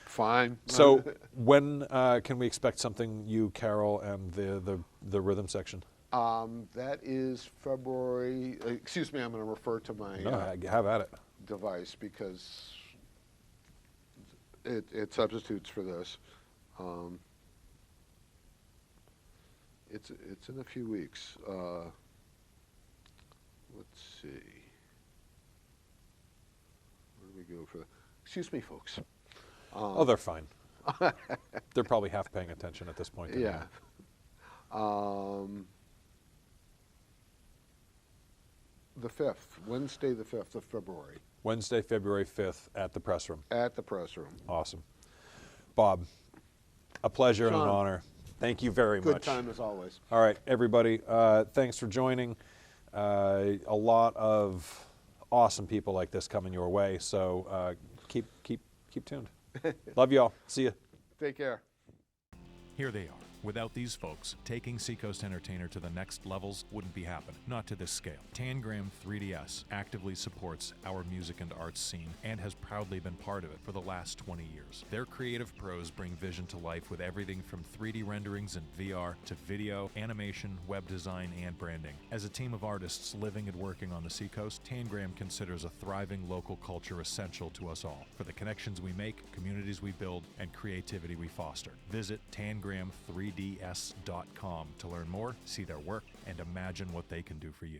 Fine. So when can we expect something, you, Carol, and the rhythm section? That is February. Excuse me, I'm going to refer to my Have at it. device because it substitutes for this. It's in a few weeks. Let's see. Where do we go for? Excuse me, folks. Oh, they're fine. They're probably half paying attention at this point. Yeah. The 5th, Wednesday the 5th of February. Wednesday, February 5th at the press room. At the press room. Awesome. Bob, a pleasure and an Sean, honor. Thank you very much. Good time as always. All right, everybody, thanks for joining. A lot of awesome people like this coming your way, so keep tuned. Love you all. See ya. Take care. Here they are. Without these folks, taking Seacoast Entertainer to the next levels wouldn't be happening, not to this scale. Tangram 3DS actively supports our music and arts scene and has proudly been part of it for the last 20 years. Their creative pros bring vision to life with everything from 3D renderings and VR to video, animation, web design, and branding. As a team of artists living and working on the Seacoast, Tangram considers a thriving local culture essential to us all for the connections we make, communities we build, and creativity we foster. Visit Tangram3ds.com to learn more, see their work, and imagine what they can do for you.